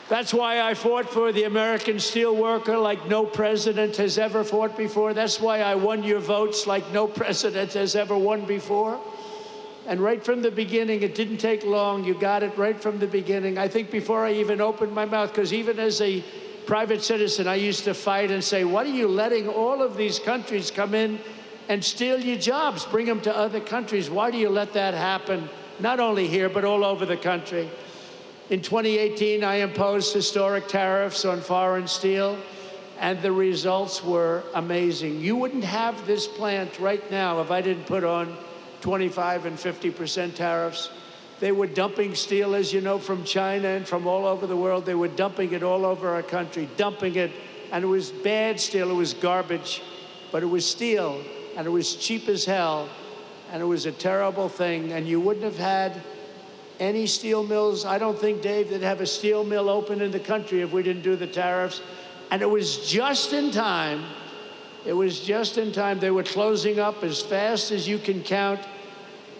That's why I fought for the American steelworker like no president has ever fought before. That's why I won your votes like no president has ever won before. And right from the beginning, it didn't take long. You got it right from the beginning. I think before I even opened my mouth, because even as a private citizen, I used to fight and say, what are you letting all of these countries come in and steal your jobs, bring them to other countries? Why do you let that happen? Not only here, but all over the country. In 2018, I imposed historic tariffs on foreign steel, and the results were amazing. You wouldn't have this plant right now if I didn't put on 25 and 50% tariffs. They were dumping steel, as you know, from China and from all over the world. They were dumping it all over our country, dumping it. And it was bad steel, it was garbage, but it was steel, and it was cheap as hell, and it was a terrible thing. And you wouldn't have had any steel mills. I don't think, Dave, they'd have a steel mill open in the country if we didn't do the tariffs. And it was just in time. It was just in time. They were closing up as fast as you can count.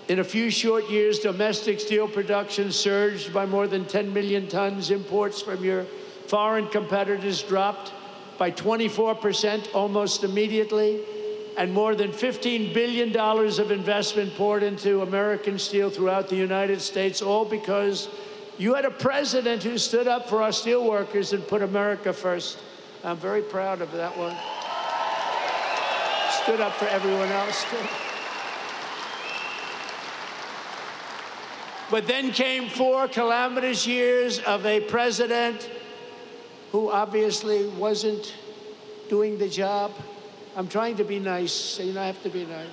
In a few short years, domestic steel production surged by more than 10 million tons. Imports from your foreign competitors dropped by 24% almost immediately. And more than $15 billion of investment poured into American steel throughout the United States, all because you had a president who stood up for our steel workers and put America first. I'm very proud of that one. Stood up for everyone else, too. But then came 4 calamitous years of a president who obviously wasn't doing the job. I'm trying to be nice, so you know, I have to be nice.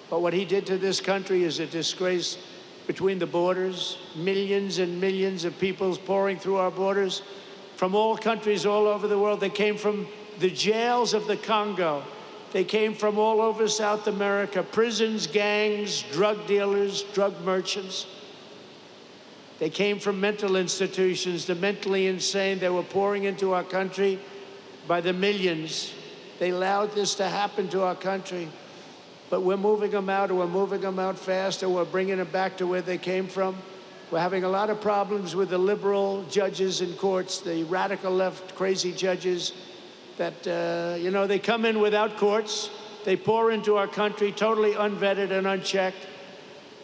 But what he did to this country is a disgrace. Between the borders, millions and millions of people pouring through our borders from all countries all over the world. They came from the jails of the Congo. They came from all over South America, prisons, gangs, drug dealers, drug merchants. They came from mental institutions, the mentally insane. They were pouring into our country by the millions. They allowed this to happen to our country. But we're moving them out, or we're moving them out fast, or we're bringing them back to where they came from. We're having a lot of problems with the liberal judges in courts, the radical left crazy judges that, you know, they come in without courts. They pour into our country totally unvetted and unchecked.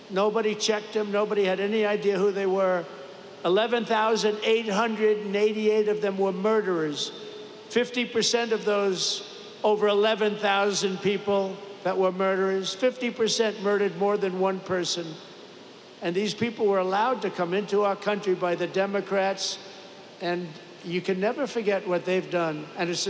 Nobody checked them. Nobody had any idea who they were. 11,888 of them were murderers. 50% of those over 11,000 people that were murderers, 50% murdered more than one person. And these people were allowed to come into our country by the Democrats, and you can never forget what they've done. And it's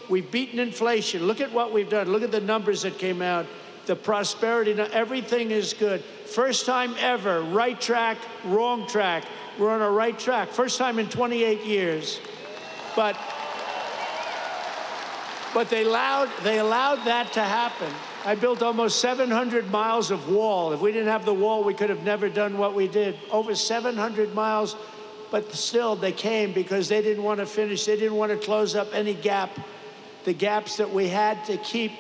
we've beaten inflation. Look at what we've done. Look at the numbers that came out. The prosperity, everything is good. First time ever, right track, wrong track. We're on a right track. First time in 28 years. But they allowed that to happen. I built almost 700 miles of wall. If we didn't have the wall, we could have never done what we did. Over 700 miles, but still they came because they didn't want to finish. They didn't want to close up any gap, the gaps that we had to keep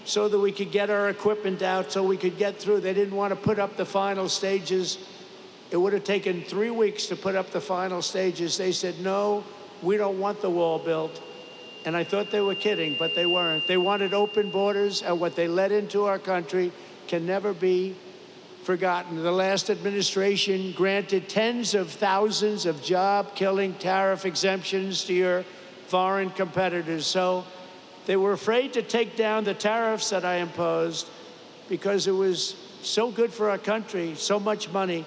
so that we could get our equipment out, so we could get through. They didn't want to put up the final stages. It would have taken 3 weeks to put up the final stages. They said, no, we don't want the wall built. And I thought they were kidding, but they weren't. They wanted open borders, and what they let into our country can never be forgotten. The last administration granted tens of thousands of job-killing tariff exemptions to your foreign competitors. So they were afraid to take down the tariffs that I imposed because it was so good for our country, so much money.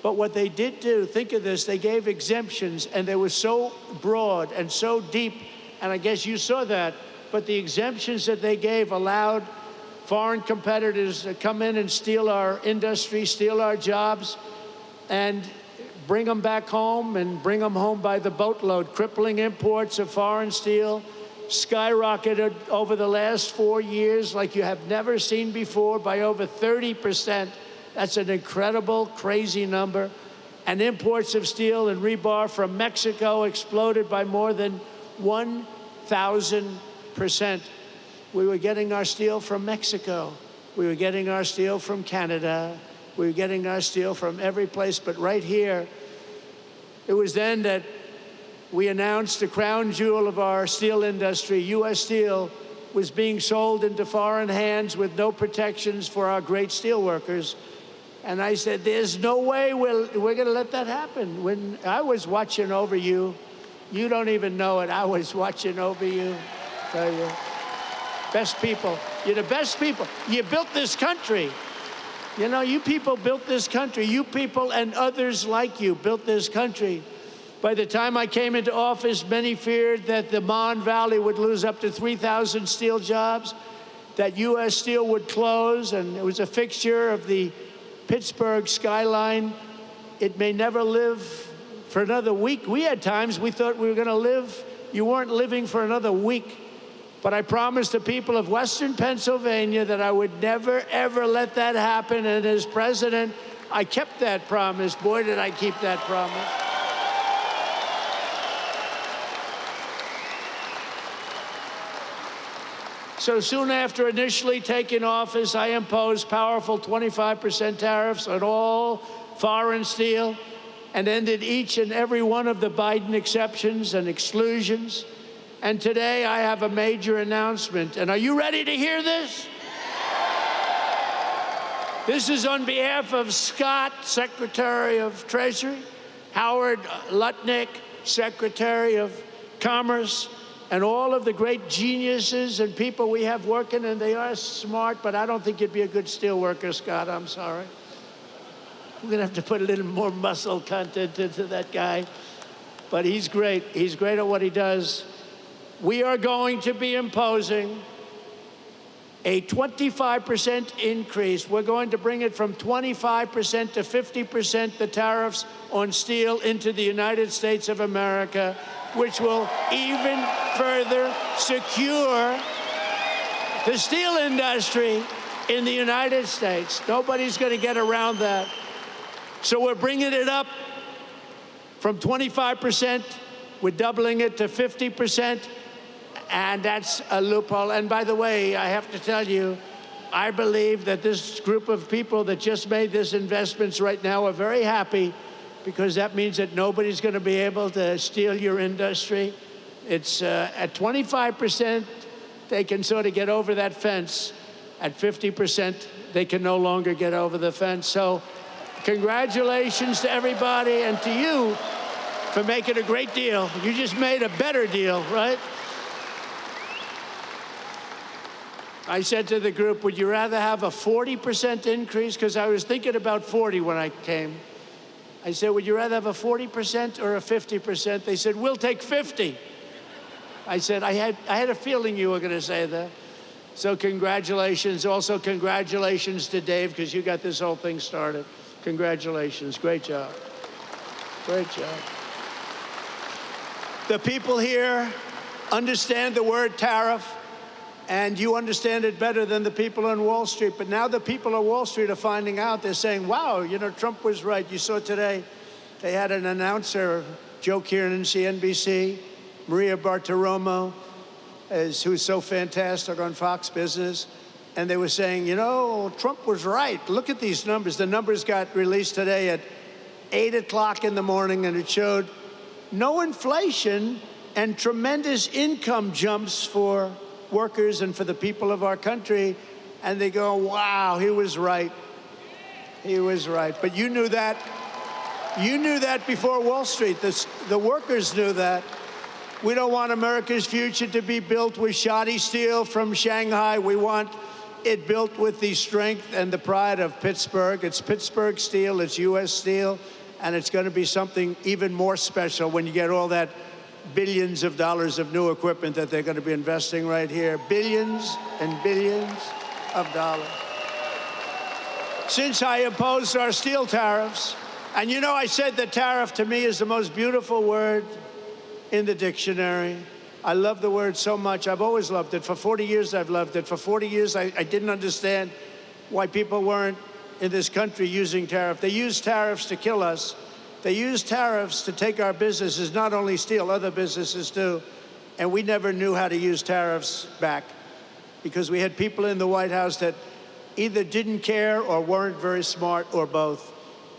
But what they did do, think of this, they gave exemptions, and they were so broad and so deep. And I guess you saw that, but the exemptions that they gave allowed foreign competitors to come in and steal our industry, steal our jobs, and bring them back home, and bring them home by the boatload. Crippling imports of foreign steel skyrocketed over the last 4 years like you have never seen before, by over 30%. That's an incredible, crazy number. And imports of steel and rebar from Mexico exploded by more than 1,000%. We were getting our steel from Mexico. We were getting our steel from Canada. We were getting our steel from every place, but right here, it was then that we announced the crown jewel of our steel industry, U.S. Steel, was being sold into foreign hands with no protections for our great steel workers. And I said, there's no way we're going to let that happen. When I was watching over you, you don't even know it. I was watching over you. Tell you, best people. You're the best people. You built this country. You know, you people built this country. You people and others like you built this country. By the time I came into office, many feared that the Mon Valley would lose up to 3,000 steel jobs, that U.S. Steel would close, and it was a fixture of the Pittsburgh skyline. It may never live for another week. We had times we thought we were going to live. You weren't living for another week. But I promised the people of Western Pennsylvania that I would never, ever let that happen. And as president, I kept that promise. Boy, did I keep that promise. So soon after initially taking office, I imposed powerful 25% tariffs on all foreign steel, and ended each and every one of the Biden exceptions and exclusions. And today I have a major announcement. And are you ready to hear this? This is on behalf of Scott, Secretary of Treasury, Howard Lutnick, Secretary of Commerce, and all of the great geniuses and people we have working, and they are smart, but I don't think you'd be a good steel worker, Scott. I'm sorry. We're going to have to put a little more muscle content into that guy. But he's great. He's great at what he does. We are going to be imposing a 25% increase. We're going to bring it from 25% to 50%, the tariffs on steel into the United States of America, which will even further secure the steel industry in the United States. Nobody's going to get around that. So we're bringing it up from 25%. We're doubling it to 50%. And that's a loophole. And by the way, I have to tell you, I believe that this group of people that just made these investments right now are very happy, because that means that nobody's going to be able to steal your industry. It's at 25%, they can sort of get over that fence. At 50%, they can no longer get over the fence. So congratulations to everybody, and to you for making a great deal. You just made a better deal, right? I said to the group, would you rather have a 40% increase? Because I was thinking about 40 when I came. I said, would you rather have a 40% or a 50%? They said, we'll take 50. I said, I had a feeling you were going to say that. So congratulations. Also, congratulations to Dave, because you got this whole thing started. Congratulations. Great job. Great job. The people here understand the word tariff, and you understand it better than the people on Wall Street. But now the people on Wall Street are finding out. They're saying, wow, you know, Trump was right. You saw today, they had an announcer, Joe Kiernan, CNBC, Maria Bartiromo, who's so fantastic on Fox Business. And they were saying, you know, Trump was right. Look at these numbers. The numbers got released today at 8 o'clock in the morning, and it showed no inflation and tremendous income jumps for workers and for the people of our country. And they go, wow, he was right. He was right. But you knew that. You knew that before Wall Street. The workers knew that. We don't want America's future to be built with shoddy steel from Shanghai. We want it built with the strength and the pride of Pittsburgh. It's Pittsburgh steel, it's U.S. steel, and it's going to be something even more special when you get all that billions of dollars of new equipment that they're going to be investing right here. Billions and billions of dollars. Since I opposed our steel tariffs, and you know, I said that tariff to me is the most beautiful word in the dictionary. I love the word so much. I've always loved it. For 40 years, I've loved it. For 40 years, I didn't understand why people weren't in this country using tariff. They use tariffs to kill us. They use tariffs to take our businesses, not only steel, other businesses too. And we never knew how to use tariffs back, because we had people in the White House that either didn't care or weren't very smart, or both.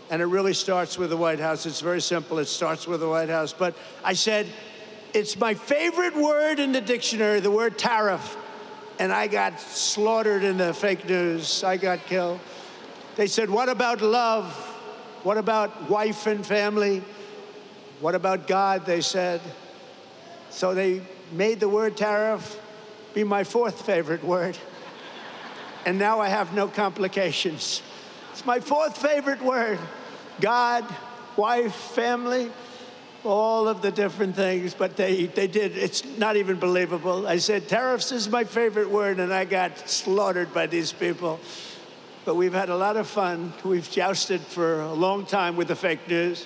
And it really starts with the White House. It's very simple. It starts with the White House. But I said, it's my favorite word in the dictionary, the word tariff. And I got slaughtered in the fake news. I got killed. They said, what about love? What about wife and family? What about God, they said. So they made the word tariff be my fourth favorite word. And now I have no complications. It's my fourth favorite word. God, wife, family, all of the different things, but they did. It's not even believable. I said, tariffs is my favorite word, and I got slaughtered by these people. But we've had a lot of fun. We've jousted for a long time with the fake news.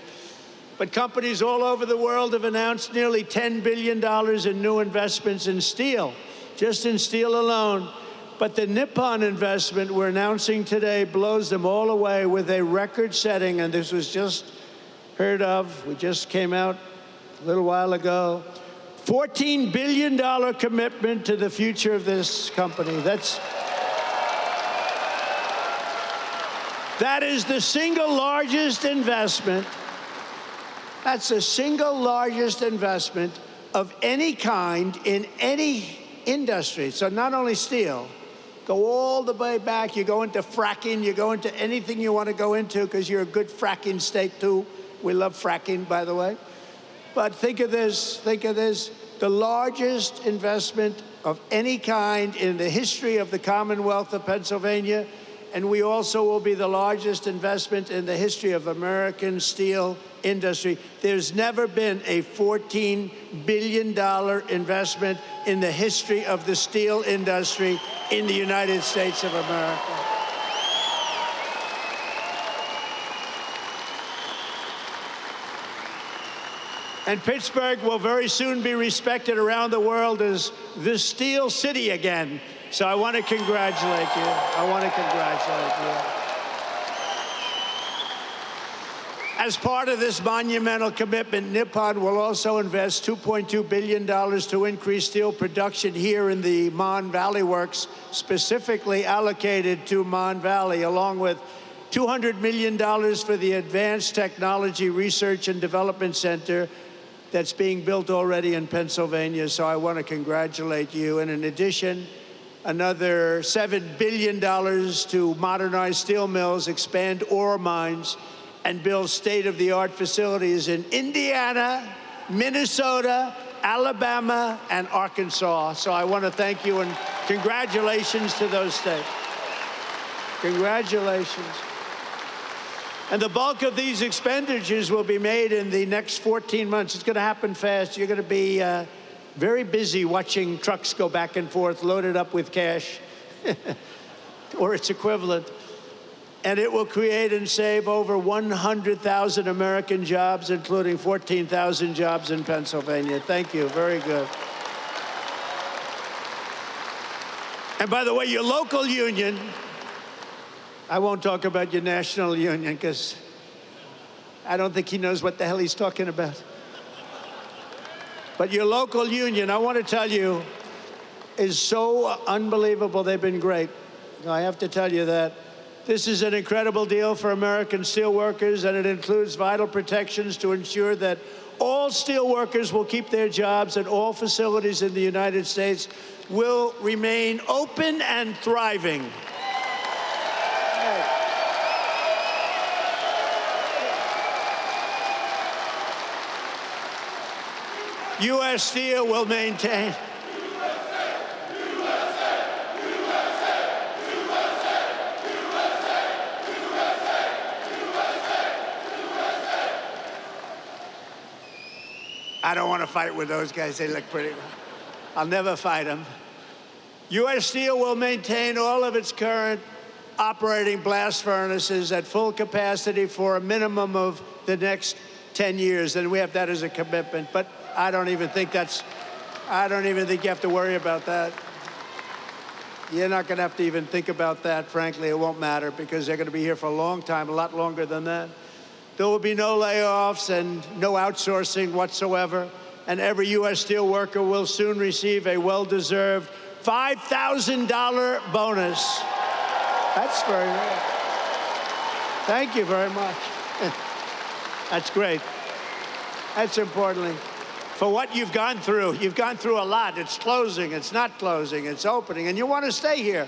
But companies all over the world have announced nearly $10 billion in new investments in steel, just in steel alone. But the Nippon investment we're announcing today blows them all away with a record-setting, and this was just heard of. We just came out a little while ago. $14 billion commitment to the future of this company. That is the single largest investment. That's the single largest investment of any kind in any industry. So not only steel, go all the way back. You go into fracking, you go into anything you want to go into, because you're a good fracking state too. We love fracking, by the way. But think of this, the largest investment of any kind in the history of the Commonwealth of Pennsylvania, and we also will be the largest investment in the history of American steel industry. There's never been a $14 billion investment in the history of the steel industry in the United States of America. And Pittsburgh will very soon be respected around the world as the Steel City again. So I want to congratulate you. I want to congratulate you. As part of this monumental commitment, Nippon will also invest $2.2 billion to increase steel production here in the Mon Valley Works, specifically allocated to Mon Valley, along with $200 million for the Advanced Technology Research and Development Center that's being built already in Pennsylvania. So I want to congratulate you. And in addition, another $7 billion to modernize steel mills, expand ore mines, and build state-of-the-art facilities in Indiana, Minnesota, Alabama, and Arkansas. So I want to thank you and congratulations to those states. Congratulations. And the bulk of these expenditures will be made in the next 14 months. It's going to happen fast. You're going to be very busy watching trucks go back and forth, loaded up with cash, or its equivalent. And it will create and save over 100,000 American jobs, including 14,000 jobs in Pennsylvania. Thank you. Very good. And by the way, your local union, I won't talk about your national union because I don't think he knows what the hell he's talking about. But your local union, I want to tell you, is so unbelievable. They've been great. I have to tell you that. This is an incredible deal for American steelworkers, and it includes vital protections to ensure that all steelworkers will keep their jobs and all facilities in the United States will remain open and thriving. U.S. Steel will maintain. I don't want to fight with those guys. They look pretty. I'll never fight them. U.S. Steel will maintain all of its current operating blast furnaces at full capacity for a minimum of the next 10 years, and we have that as a commitment. But I don't even think you have to worry about that. You're not going to have to even think about that, frankly. It won't matter because they're going to be here for a long time, a lot longer than that. There will be no layoffs and no outsourcing whatsoever, and every U.S. steel worker will soon receive a well-deserved $5,000 bonus. That's very rare. Thank you very much. That's great. That's importantly. For what you've gone through a lot. It's closing, it's not closing, it's opening, and you want to stay here.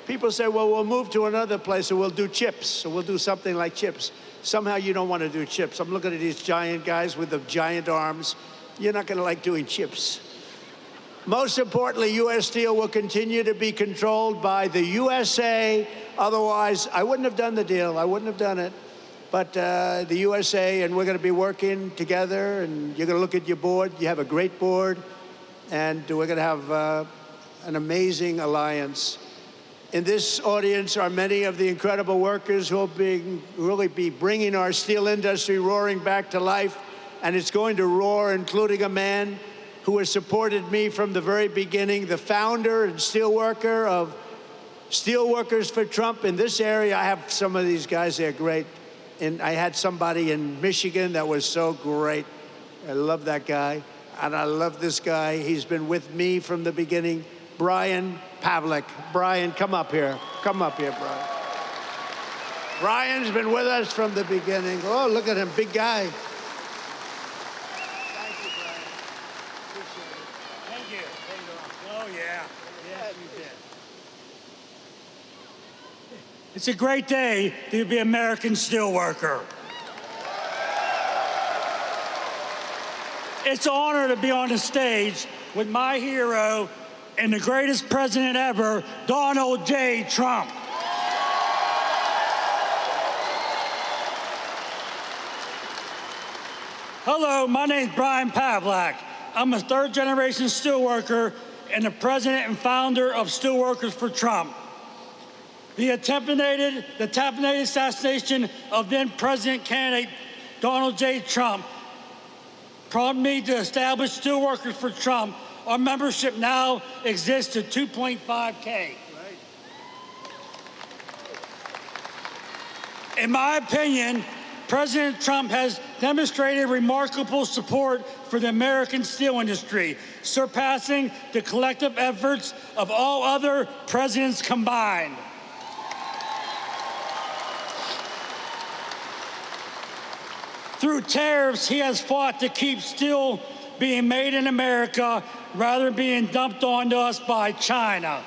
People say, well, we'll move to another place, or we'll do chips, or we'll do something like chips. Somehow you don't want to do chips. I'm looking at these giant guys with the giant arms. You're not going to like doing chips. Most importantly, U.S. Steel will continue to be controlled by the USA. Otherwise, I wouldn't have done the deal. I wouldn't have done it. But the USA, and we're going to be working together, and you're going to look at your board. You have a great board, and we're going to have an amazing alliance. In this audience are many of the incredible workers who will really be bringing our steel industry roaring back to life, and it's going to roar, including a man who has supported me from the very beginning, the founder and steelworker of Steelworkers for Trump in this area. I have some of these guys, they're great. And I had somebody in Michigan that was so great. I love that guy. And I love this guy. He's been with me from the beginning. Brian Pavlik. Brian, come up here. Come up here, Brian. Brian's been with us from the beginning. Oh, look at him, big guy. Thank you, Brian. Appreciate it. Thank you. Oh, yeah. Yes, you did. It's a great day to be an American steelworker. It's an honor to be on the stage with my hero and the greatest president ever, Donald J. Trump. Hello, my name's Brian Pavlak. I'm a third-generation steelworker and the president and founder of Steelworkers for Trump. The attempted assassination of then-president candidate Donald J. Trump prompted me to establish Steelworkers for Trump. Our membership now exists to 2.5K. In my opinion, President Trump has demonstrated remarkable support for the American steel industry, surpassing the collective efforts of all other presidents combined. Through tariffs, he has fought to keep steel being made in America rather than being dumped onto us by China.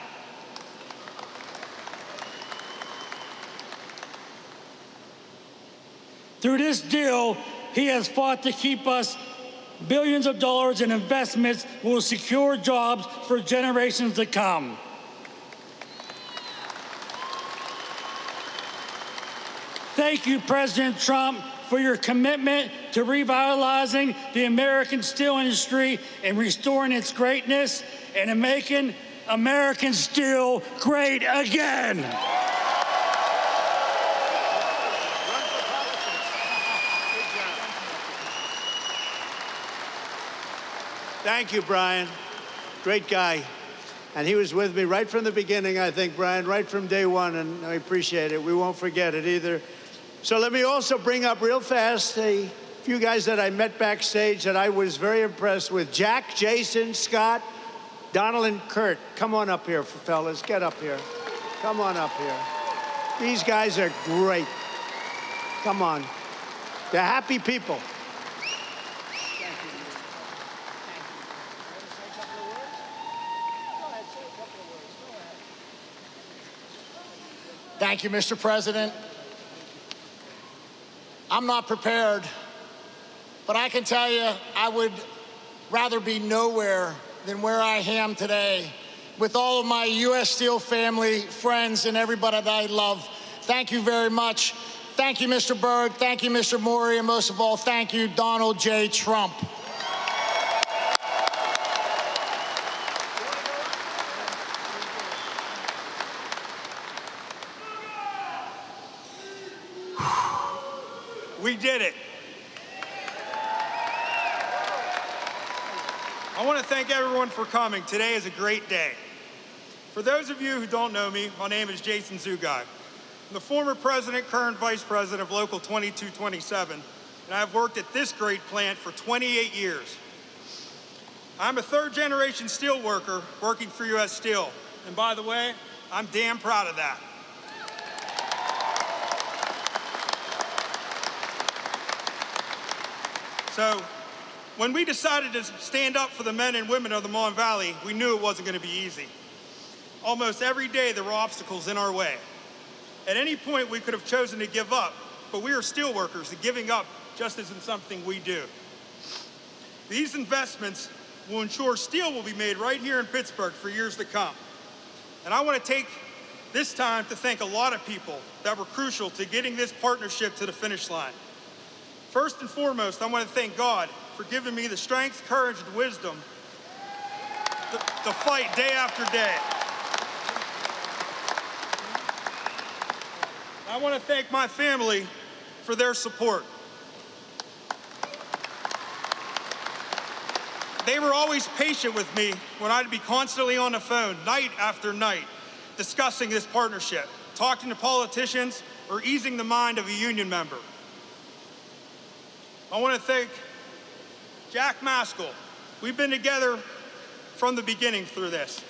Through this deal, he has fought to keep us billions of dollars in investments that will secure jobs for generations to come. Thank you, President Trump, for your commitment to revitalizing the American steel industry and restoring its greatness and in making American steel great again. Thank you, Brian. Great guy. And he was with me right from the beginning, I think, Brian, right from day one, and I appreciate it. We won't forget it either. So let me also bring up real fast a few guys that I met backstage that I was very impressed with. Jack, Jason, Scott, Donald, and Kurt. Come on up here, fellas. Get up here. Come on up here. These guys are great. Come on. They're happy people. Thank you, Mr. President. I'm not prepared, but I can tell you I would rather be nowhere than where I am today with all of my U.S. Steel family, friends, and everybody that I love. Thank you very much. Thank you, Mr. Berg. Thank you, Mr. Maury, and most of all, thank you, Donald J. Trump. We did it. I want to thank everyone for coming. Today is a great day. For those of you who don't know me, my name is Jason Zugai. I'm the former president, current vice president of Local 2227, and I've worked at this great plant for 28 years. I'm a third-generation steel worker working for U.S. Steel, and by the way, I'm damn proud of that. So, when we decided to stand up for the men and women of the Mon Valley, we knew it wasn't going to be easy. Almost every day there were obstacles in our way. At any point we could have chosen to give up, but we are steel workers, and giving up just isn't something we do. These investments will ensure steel will be made right here in Pittsburgh for years to come. And I want to take this time to thank a lot of people that were crucial to getting this partnership to the finish line. First and foremost, I want to thank God for giving me the strength, courage, and wisdom to fight day after day. I want to thank my family for their support. They were always patient with me when I'd be constantly on the phone, night after night, discussing this partnership, talking to politicians, or easing the mind of a union member. I want to thank Jack Maskell. We've been together from the beginning through this.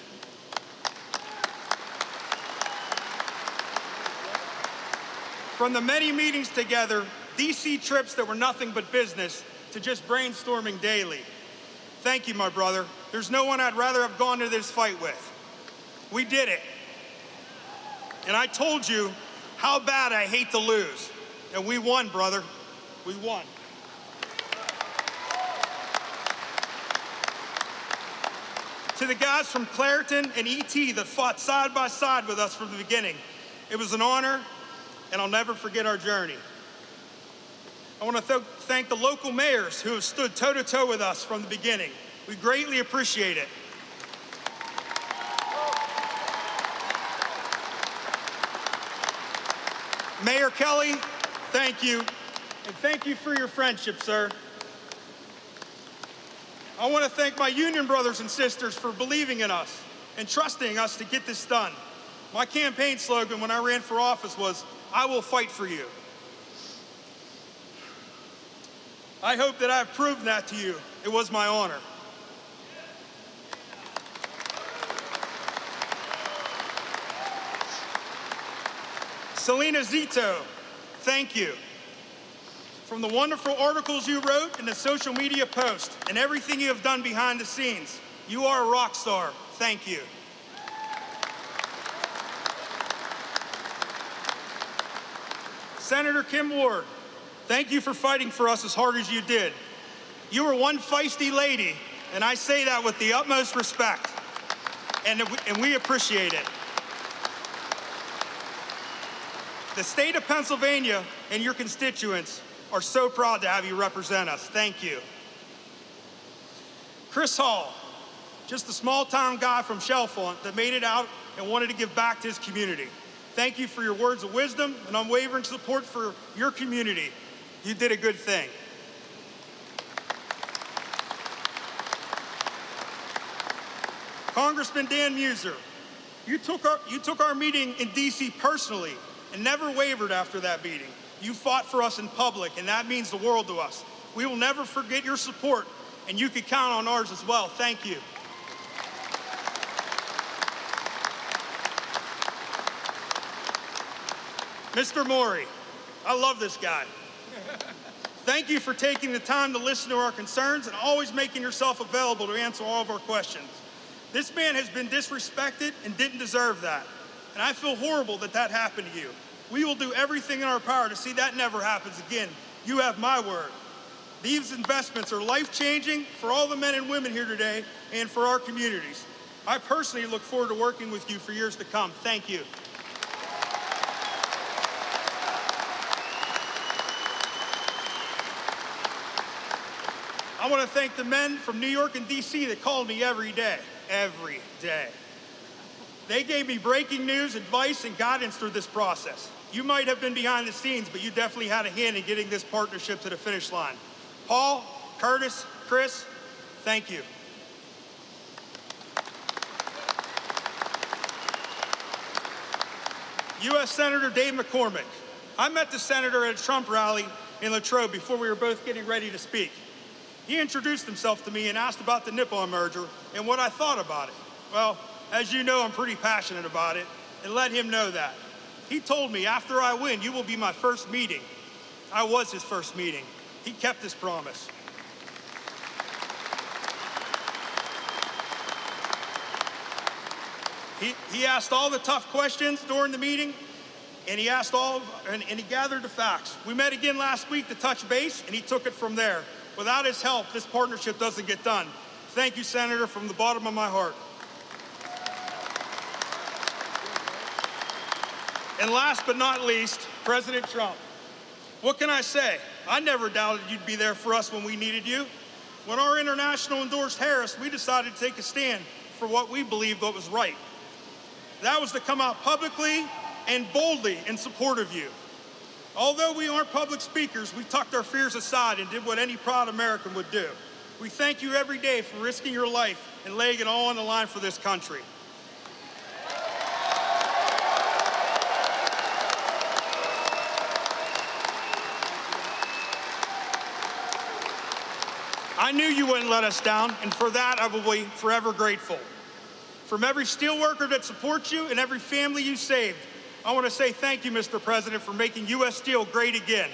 From the many meetings together, DC trips that were nothing but business, to just brainstorming daily. Thank you, my brother. There's no one I'd rather have gone to this fight with. We did it. And I told you how bad I hate to lose. And we won, brother. We won. To the guys from Clairton and ET that fought side by side with us from the beginning, it was an honor, and I'll never forget our journey. I want to thank the local mayors who have stood toe-to-toe with us from the beginning. We greatly appreciate it. Mayor Kelly, thank you, and thank you for your friendship, sir. I want to thank my union brothers and sisters for believing in us and trusting us to get this done. My campaign slogan when I ran for office was, "I will fight for you." I hope that I've proven that to you. It was my honor. Selena Zito, thank you. From the wonderful articles you wrote and the social media posts and everything you have done behind the scenes, you are a rock star. Thank you. Senator Kim Ward, thank you for fighting for us as hard as you did. You were one feisty lady, and I say that with the utmost respect, and we appreciate it. The state of Pennsylvania and your constituents are so proud to have you represent us. Thank you. Chris Hall, just a small-town guy from Chalfont that made it out and wanted to give back to his community. Thank you for your words of wisdom and unwavering support for your community. You did a good thing. Congressman Dan Muser, you took our meeting in D.C. personally and never wavered after that meeting. You fought for us in public, and that means the world to us. We will never forget your support, and you can count on ours as well. Thank you. Mr. Maury, I love this guy. Thank you for taking the time to listen to our concerns and always making yourself available to answer all of our questions. This man has been disrespected and didn't deserve that. And I feel horrible that that happened to you. We will do everything in our power to see that never happens again. You have my word. These investments are life-changing for all the men and women here today and for our communities. I personally look forward to working with you for years to come. Thank you. I want to thank the men from New York and D.C. that called me every day. Every day. They gave me breaking news, advice, and guidance through this process. You might have been behind the scenes, but you definitely had a hand in getting this partnership to the finish line. Paul, Curtis, Chris, thank you. U.S. Senator Dave McCormick. I met the senator at a Trump rally in Latrobe before we were both getting ready to speak. He introduced himself to me and asked about the Nippon merger and what I thought about it. Well, as you know, I'm pretty passionate about it, and let him know that. He told me, after I win, you will be my first meeting. I was his first meeting. He kept his promise. He asked all the tough questions during the meeting, and he gathered the facts. We met again last week to touch base, and he took it from there. Without his help, this partnership doesn't get done. Thank you, Senator, from the bottom of my heart. And last but not least, President Trump. What can I say? I never doubted you'd be there for us when we needed you. When our international endorsed Harris, we decided to take a stand for what we believed was right. That was to come out publicly and boldly in support of you. Although we aren't public speakers, we tucked our fears aside and did what any proud American would do. We thank you every day for risking your life and laying it all on the line for this country. I knew you wouldn't let us down, and for that I will be forever grateful. From every steelworker that supports you and every family you saved, I want to say thank you, Mr. President, for making U.S. Steel great again.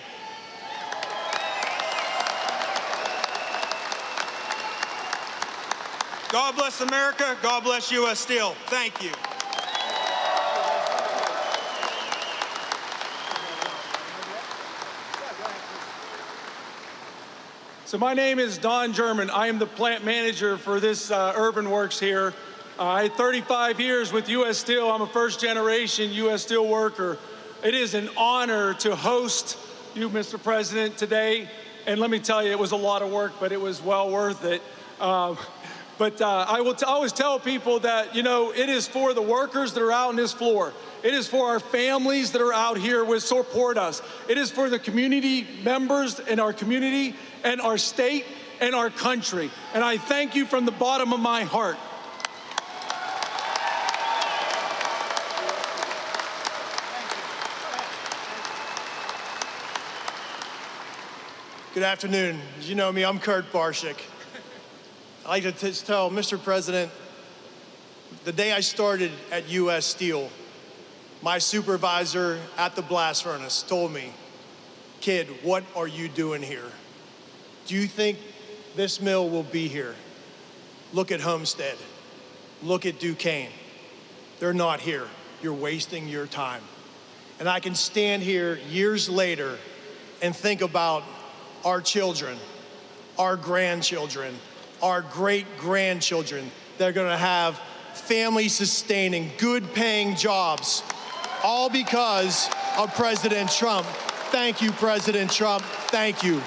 God bless America. God bless U.S. Steel. Thank you. So So my name is Don German. I am the plant manager for this Urban Works here. I had 35 years with U.S. Steel. I'm a first-generation U.S. Steel worker. It is an honor to host you, Mr. President, today. And let me tell you, it was a lot of work, but it was well worth it. I will always tell people that, you know, it is for the workers that are out on this floor. It is for our families that are out here who support us. It is for the community members in our community and our state and our country. And I thank you from the bottom of my heart. Good afternoon. As you know me, I'm Kurt Barshik. I'd like to tell Mr. President, the day I started at U.S. Steel, my supervisor at the blast furnace told me, "Kid, what are you doing here? Do you think this mill will be here? Look at Homestead. Look at Duquesne. They're not here. You're wasting your time." And I can stand here years later and think about our children, our grandchildren, our great-grandchildren that are gonna have family-sustaining, good-paying jobs, all because of President Trump. Thank you, President Trump. Thank you.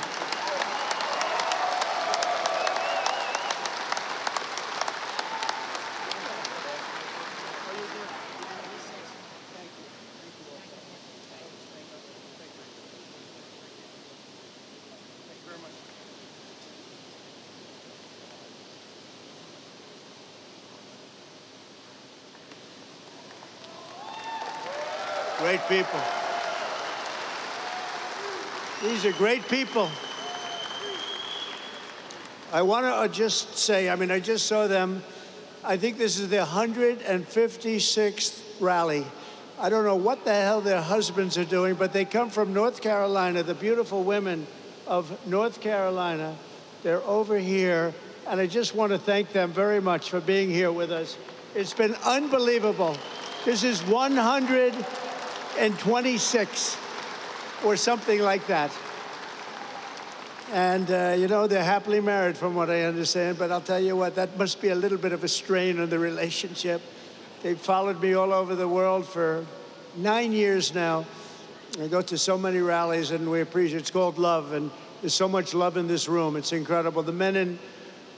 Great people. These are great people. I want to just say, I mean, I just saw them. I think this is their 156th rally. I don't know what the hell their husbands are doing, but they come from North Carolina, the beautiful women of North Carolina. They're over here, and I just want to thank them very much for being here with us. It's been unbelievable. This is 126 or something like that. And, you know, they're happily married from what I understand, but I'll tell you what, that must be a little bit of a strain on the relationship. They've followed me all over the world for 9 years now. I go to so many rallies, and we appreciate it. It's called love, and there's so much love in this room. It's incredible. The men and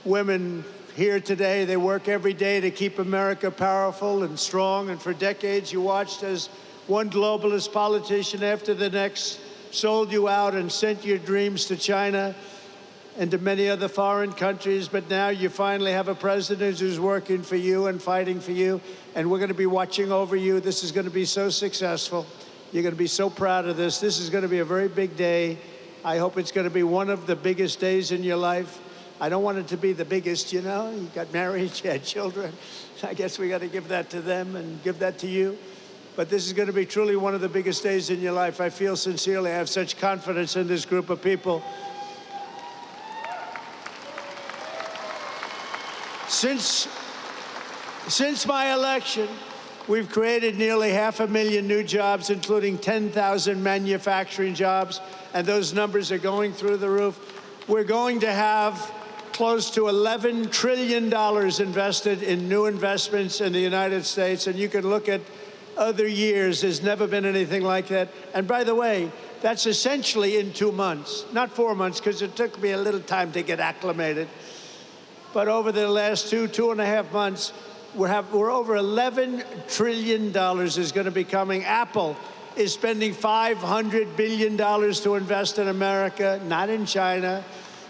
women here today, they work every day to keep America powerful and strong, and for decades you watched as one globalist politician after the next sold you out and sent your dreams to China and to many other foreign countries, but now you finally have a president who's working for you and fighting for you, and we're going to be watching over you. This is going to be so successful. You're going to be so proud of this. This is going to be a very big day. I hope it's going to be one of the biggest days in your life. I don't want it to be the biggest, you know. You got married, you had children. I guess we got to give that to them and give that to you. But this is going to be truly one of the biggest days in your life. I feel sincerely, I have such confidence in this group of people. Since my election, we've created nearly 500,000 new jobs, including 10,000 manufacturing jobs, and those numbers are going through the roof. We're going to have close to $11 trillion invested in new investments in the United States, and you can look at other years. There's never been anything like that. And by the way, that's essentially in 2 months, not 4 months, because it took me a little time to get acclimated. But over the last 2.5 months, we're over $11 trillion is going to be coming. Apple is spending $500 billion to invest in America, not in China.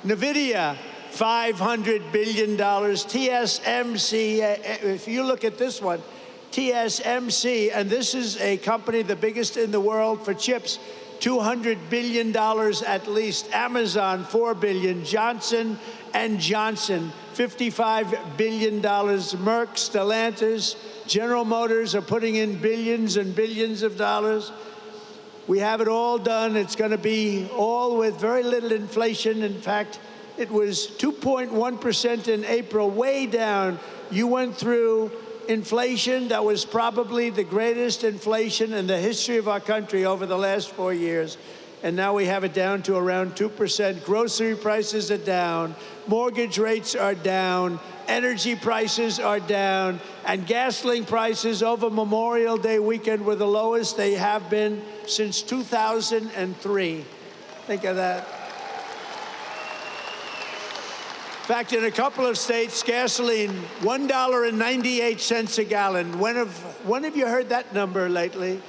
NVIDIA, $500 billion. TSMC, if you look at this one, TSMC, and this is a company the biggest in the world for chips, $200 billion at least. Amazon, $4 billion. Johnson & Johnson, $55 billion. Merck, Stellantis, General Motors are putting in billions and billions of dollars. We have it all done. It's going to be all with very little inflation. In fact, it was 2.1% in April, way down. You went through inflation that was probably the greatest inflation in the history of our country over the last 4 years. and now we have it down to around 2%. Grocery prices are down, mortgage rates are down, energy prices are down, and gasoline prices over Memorial Day weekend were the lowest they have been since 2003. Think of that. In fact, in a couple of states, gasoline, $1.98 a gallon. When have you heard that number lately?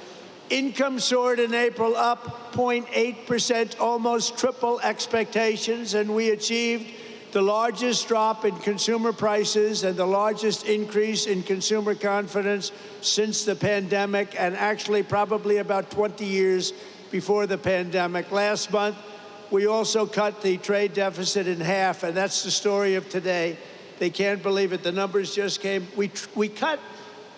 Income soared in April, up 0.8%, almost triple expectations, and we achieved the largest drop in consumer prices and the largest increase in consumer confidence since the pandemic, and actually probably about 20 years before the pandemic. Last month, we also cut the trade deficit in half, and that's the story of today. They can't believe it. The numbers just came. We cut,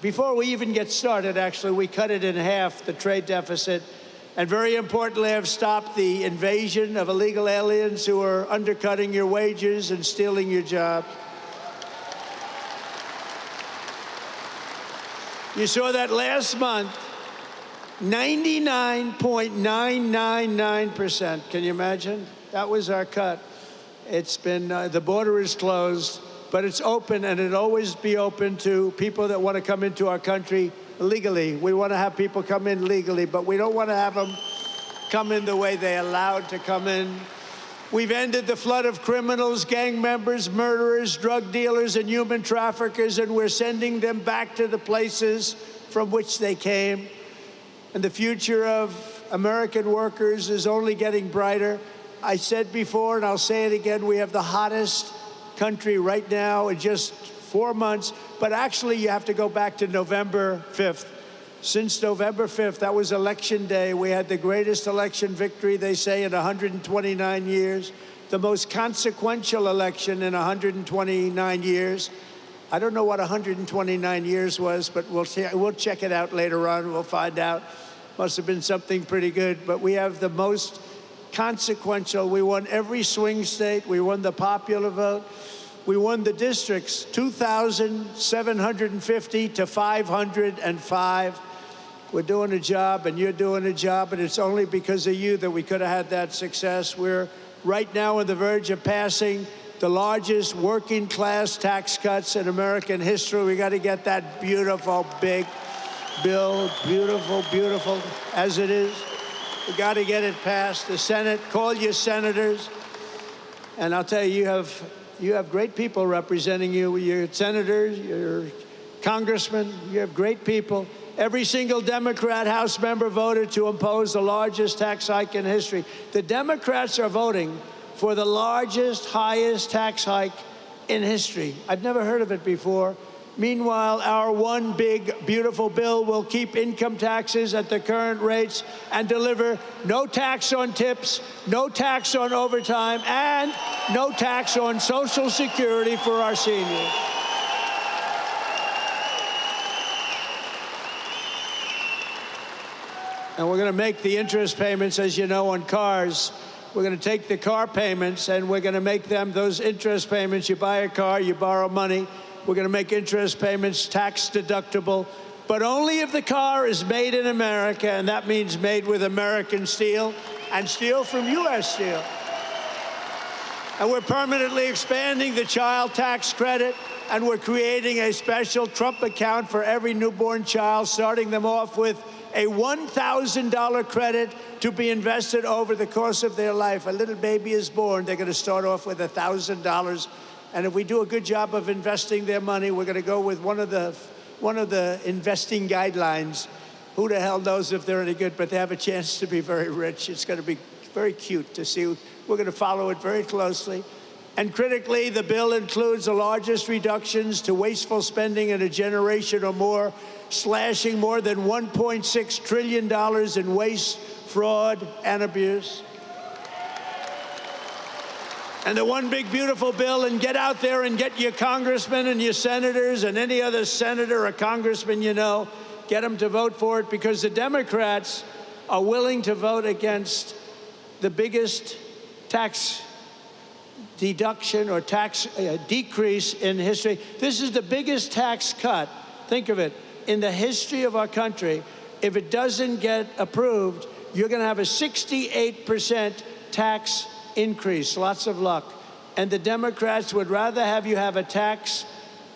before we even get started, actually, we cut it in half, the trade deficit. And very importantly, have stopped the invasion of illegal aliens who are undercutting your wages and stealing your jobs. You saw that last month. 99.999%. Can you imagine? That was our cut. It's been, the border is closed, but it's open, and it'll always be open to people that want to come into our country legally. We want to have people come in legally, but we don't want to have them come in the way they're allowed to come in. We've ended the flood of criminals, gang members, murderers, drug dealers, and human traffickers, and we're sending them back to the places from which they came. And the future of American workers is only getting brighter. I said before, and I'll say it again, we have the hottest country right now in just 4 months. But actually, you have to go back to November 5th. Since November 5th, that was election day, we had the greatest election victory, they say, in 129 years, the most consequential election in 129 years. I don't know what 129 years was, but we'll check it out later on. We'll find out. Must have been something pretty good. But we have the most consequential. We won every swing state. We won the popular vote. We won the districts, 2,750 to 505. We're doing a job, and you're doing a job, and it's only because of you that we could have had that success. We're right now on the verge of passing the largest working class tax cuts in American history. We got to get that beautiful, big bill, beautiful, beautiful as it is. We got to get it passed. The Senate, call your senators. And I'll tell you, you have great people representing you. Your senators, your congressmen, you have great people. Every single Democrat House member voted to impose the largest tax hike in history. The Democrats are voting for the largest, highest tax hike in history. I've never heard of it before. Meanwhile, our one big, beautiful bill will keep income taxes at the current rates and deliver no tax on tips, no tax on overtime, and no tax on Social Security for our seniors. And we're going to make the interest payments, as you know, on cars. We're going to take the car payments, and we're going to make them, those interest payments, you buy a car, you borrow money, we're going to make interest payments tax deductible, but only if the car is made in America, and that means made with American steel and steel from U.S. Steel. And we're permanently expanding the child tax credit, and we're creating a special Trump account for every newborn child, starting them off with a $1,000 credit to be invested over the course of their life. A little baby is born, they're going to start off with $1,000. And if we do a good job of investing their money, we're going to go with one of the investing guidelines. Who the hell knows if they're any good, but they have a chance to be very rich. It's going to be very cute to see. We're going to follow it very closely. And critically, the bill includes the largest reductions to wasteful spending in a generation or more, slashing more than $1.6 trillion in waste, fraud, and abuse. And the one big beautiful bill, and get out there and get your congressmen and your senators and any other senator or congressman you know, get them to vote for it, because the Democrats are willing to vote against the biggest tax deduction or tax decrease in history. This is the biggest tax cut, think of it, in the history of our country. If it doesn't get approved, you're going to have a 68% tax increase. Lots of luck. And the Democrats would rather have you have a tax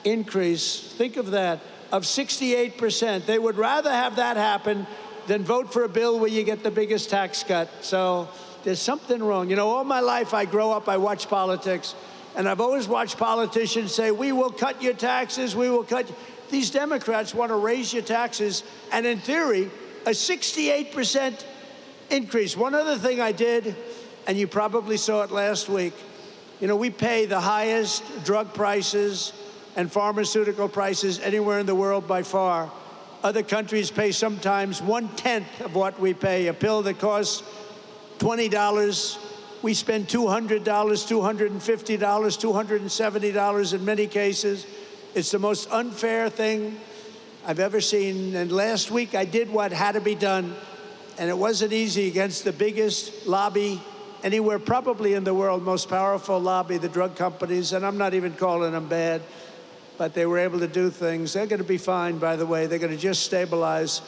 increase, think of that, of 68%. They would rather have that happen than vote for a bill where you get the biggest tax cut. So there's something wrong. You know, all my life I grow up, I watch politics, and I've always watched politicians say, we will cut your taxes, we will cut. These Democrats want to raise your taxes, and in theory, a 68% increase. One other thing I did, and you probably saw it last week, you know, we pay the highest drug prices and pharmaceutical prices anywhere in the world by far. Other countries pay sometimes 1/10 of what we pay. A pill that costs $20, we spend $200, $250, $270 in many cases. It's the most unfair thing I've ever seen. And last week I did what had to be done, and it wasn't easy against the biggest lobby anywhere probably in the world, most powerful lobby, the drug companies, and I'm not even calling them bad, but they were able to do things. They're going to be fine, by the way. They're going to just stabilize.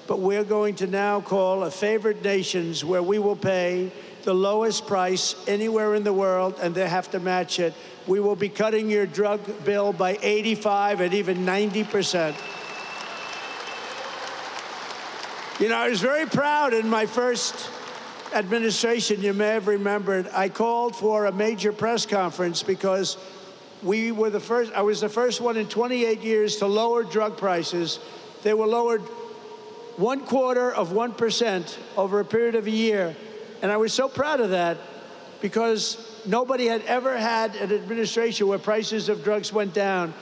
But we're going to now call a favored nations where we will pay the lowest price anywhere in the world, and they have to match it. We will be cutting your drug bill by 85 and even 90%. You know, I was very proud in my first administration. You may have remembered, I called for a major press conference because we were the first, I was the first one in 28 years to lower drug prices. They were lowered 0.25% over a period of a year. And I was so proud of that because nobody had ever had an administration where prices of drugs went down.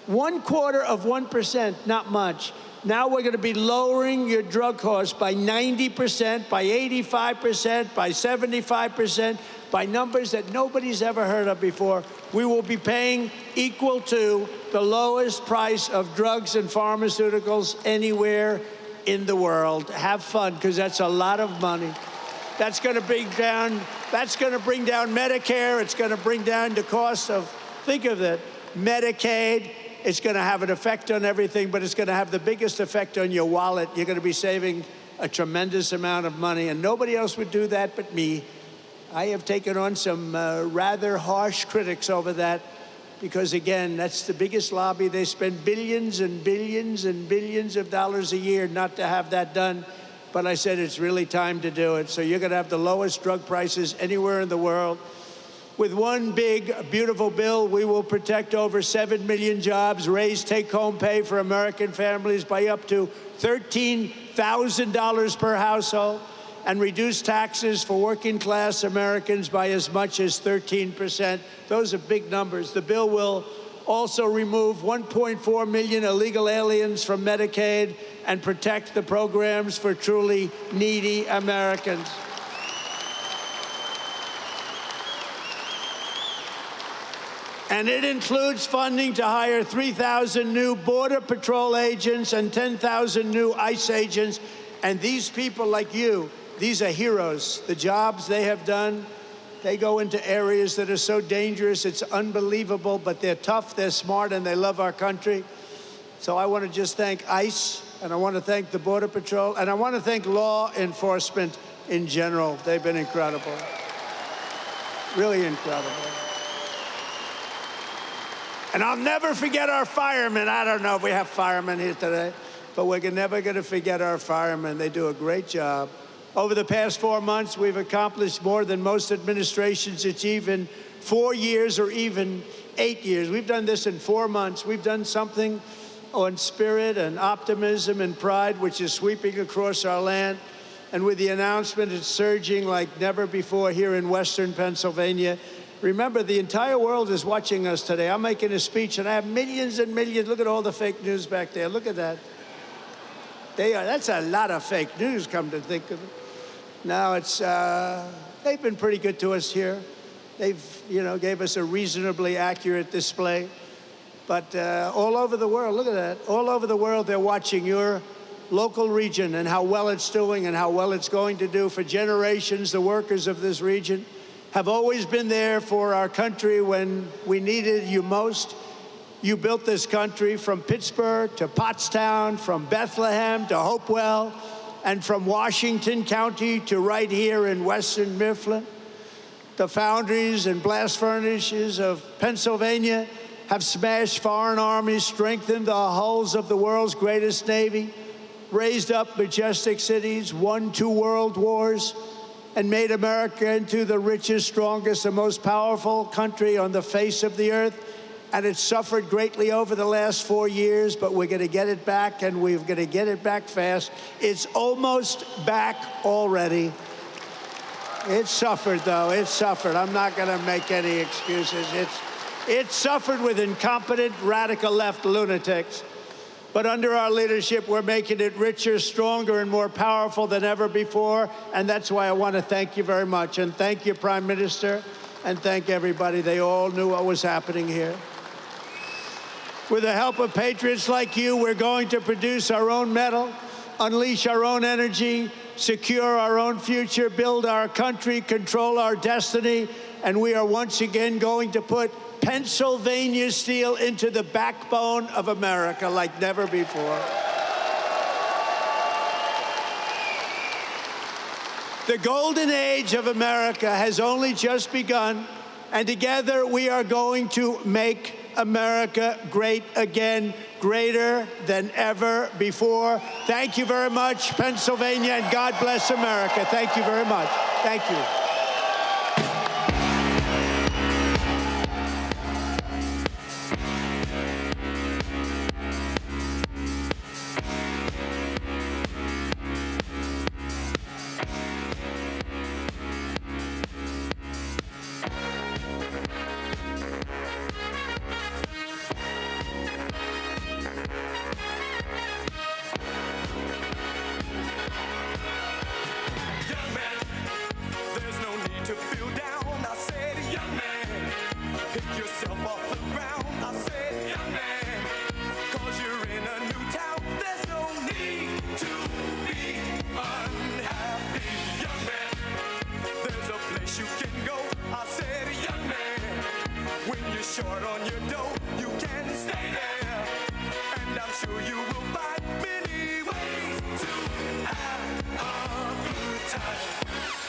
0.25%, not much. Now we're going to be lowering your drug costs by 90%, by 85%, by 75%, by numbers that nobody's ever heard of before. We will be paying equal to the lowest price of drugs and pharmaceuticals anywhere in the world. Have fun, because that's a lot of money. That's going to bring down Medicare. It's going to bring down the cost of, think of it, Medicaid. It's going to have an effect on everything, but it's going to have the biggest effect on your wallet. You're going to be saving a tremendous amount of money, and nobody else would do that but me. I have taken on some rather harsh critics over that because, again, that's the biggest lobby. They spend billions and billions and billions of dollars a year not to have that done. But I said it's really time to do it. So you're going to have the lowest drug prices anywhere in the world. With one big, beautiful bill, we will protect over 7 million jobs, raise take-home pay for American families by up to $13,000 per household, and reduce taxes for working-class Americans by as much as 13%. Those are big numbers. The bill will also remove 1.4 million illegal aliens from Medicaid and protect the programs for truly needy Americans. And it includes funding to hire 3,000 new Border Patrol agents and 10,000 new ICE agents. And these people like you, these are heroes. The jobs they have done, they go into areas that are so dangerous, it's unbelievable, but they're tough, they're smart, and they love our country. So I want to just thank ICE, and I want to thank the Border Patrol, and I want to thank law enforcement in general. They've been incredible. Really incredible. And I'll never forget our firemen. I don't know if we have firemen here today, but we're never going to forget our firemen. They do a great job. Over the past 4 months, we've accomplished more than most administrations achieve in 4 years or even 8 years. We've done this in 4 months. We've done something on spirit and optimism and pride, which is sweeping across our land. And with the announcement, it's surging like never before here in Western Pennsylvania. Remember, the entire world is watching us today. I'm making a speech, and I have millions and millions. Look at all the fake news back there. Look at that. That's a lot of fake news, come to think of it. Now, they've been pretty good to us here. They've, gave us a reasonably accurate display. But all over the world, look at that. All over the world, they're watching your local region and how well it's doing and how well it's going to do. For generations, the workers of this region have always been there for our country when we needed you most. You built this country from Pittsburgh to Pottstown, from Bethlehem to Hopewell, and from Washington County to right here in Western Mifflin. The foundries and blast furnaces of Pennsylvania have smashed foreign armies, strengthened the hulls of the world's greatest navy, raised up majestic cities, won 2 world wars, and made America into the richest, strongest, and most powerful country on the face of the earth. And it's suffered greatly over the last 4 years, but we're going to get it back, and we're going to get it back fast. It's almost back already. It suffered, though. It suffered. I'm not going to make any excuses. It suffered with incompetent, radical left lunatics. But under our leadership, we're making it richer, stronger, and more powerful than ever before. And that's why I want to thank you very much. And thank you, Prime Minister, and thank everybody. They all knew what was happening here. With the help of patriots like you, we're going to produce our own metal, unleash our own energy, secure our own future, build our country, control our destiny, and we are once again going to put Pennsylvania steel into the backbone of America like never before. The golden age of America has only just begun, and together we are going to make America great again, greater than ever before. Thank you very much, Pennsylvania, and God bless America. Thank you very much. Thank you. Short on your dough, you can stay there, and I'm sure you will find many ways to have a good time.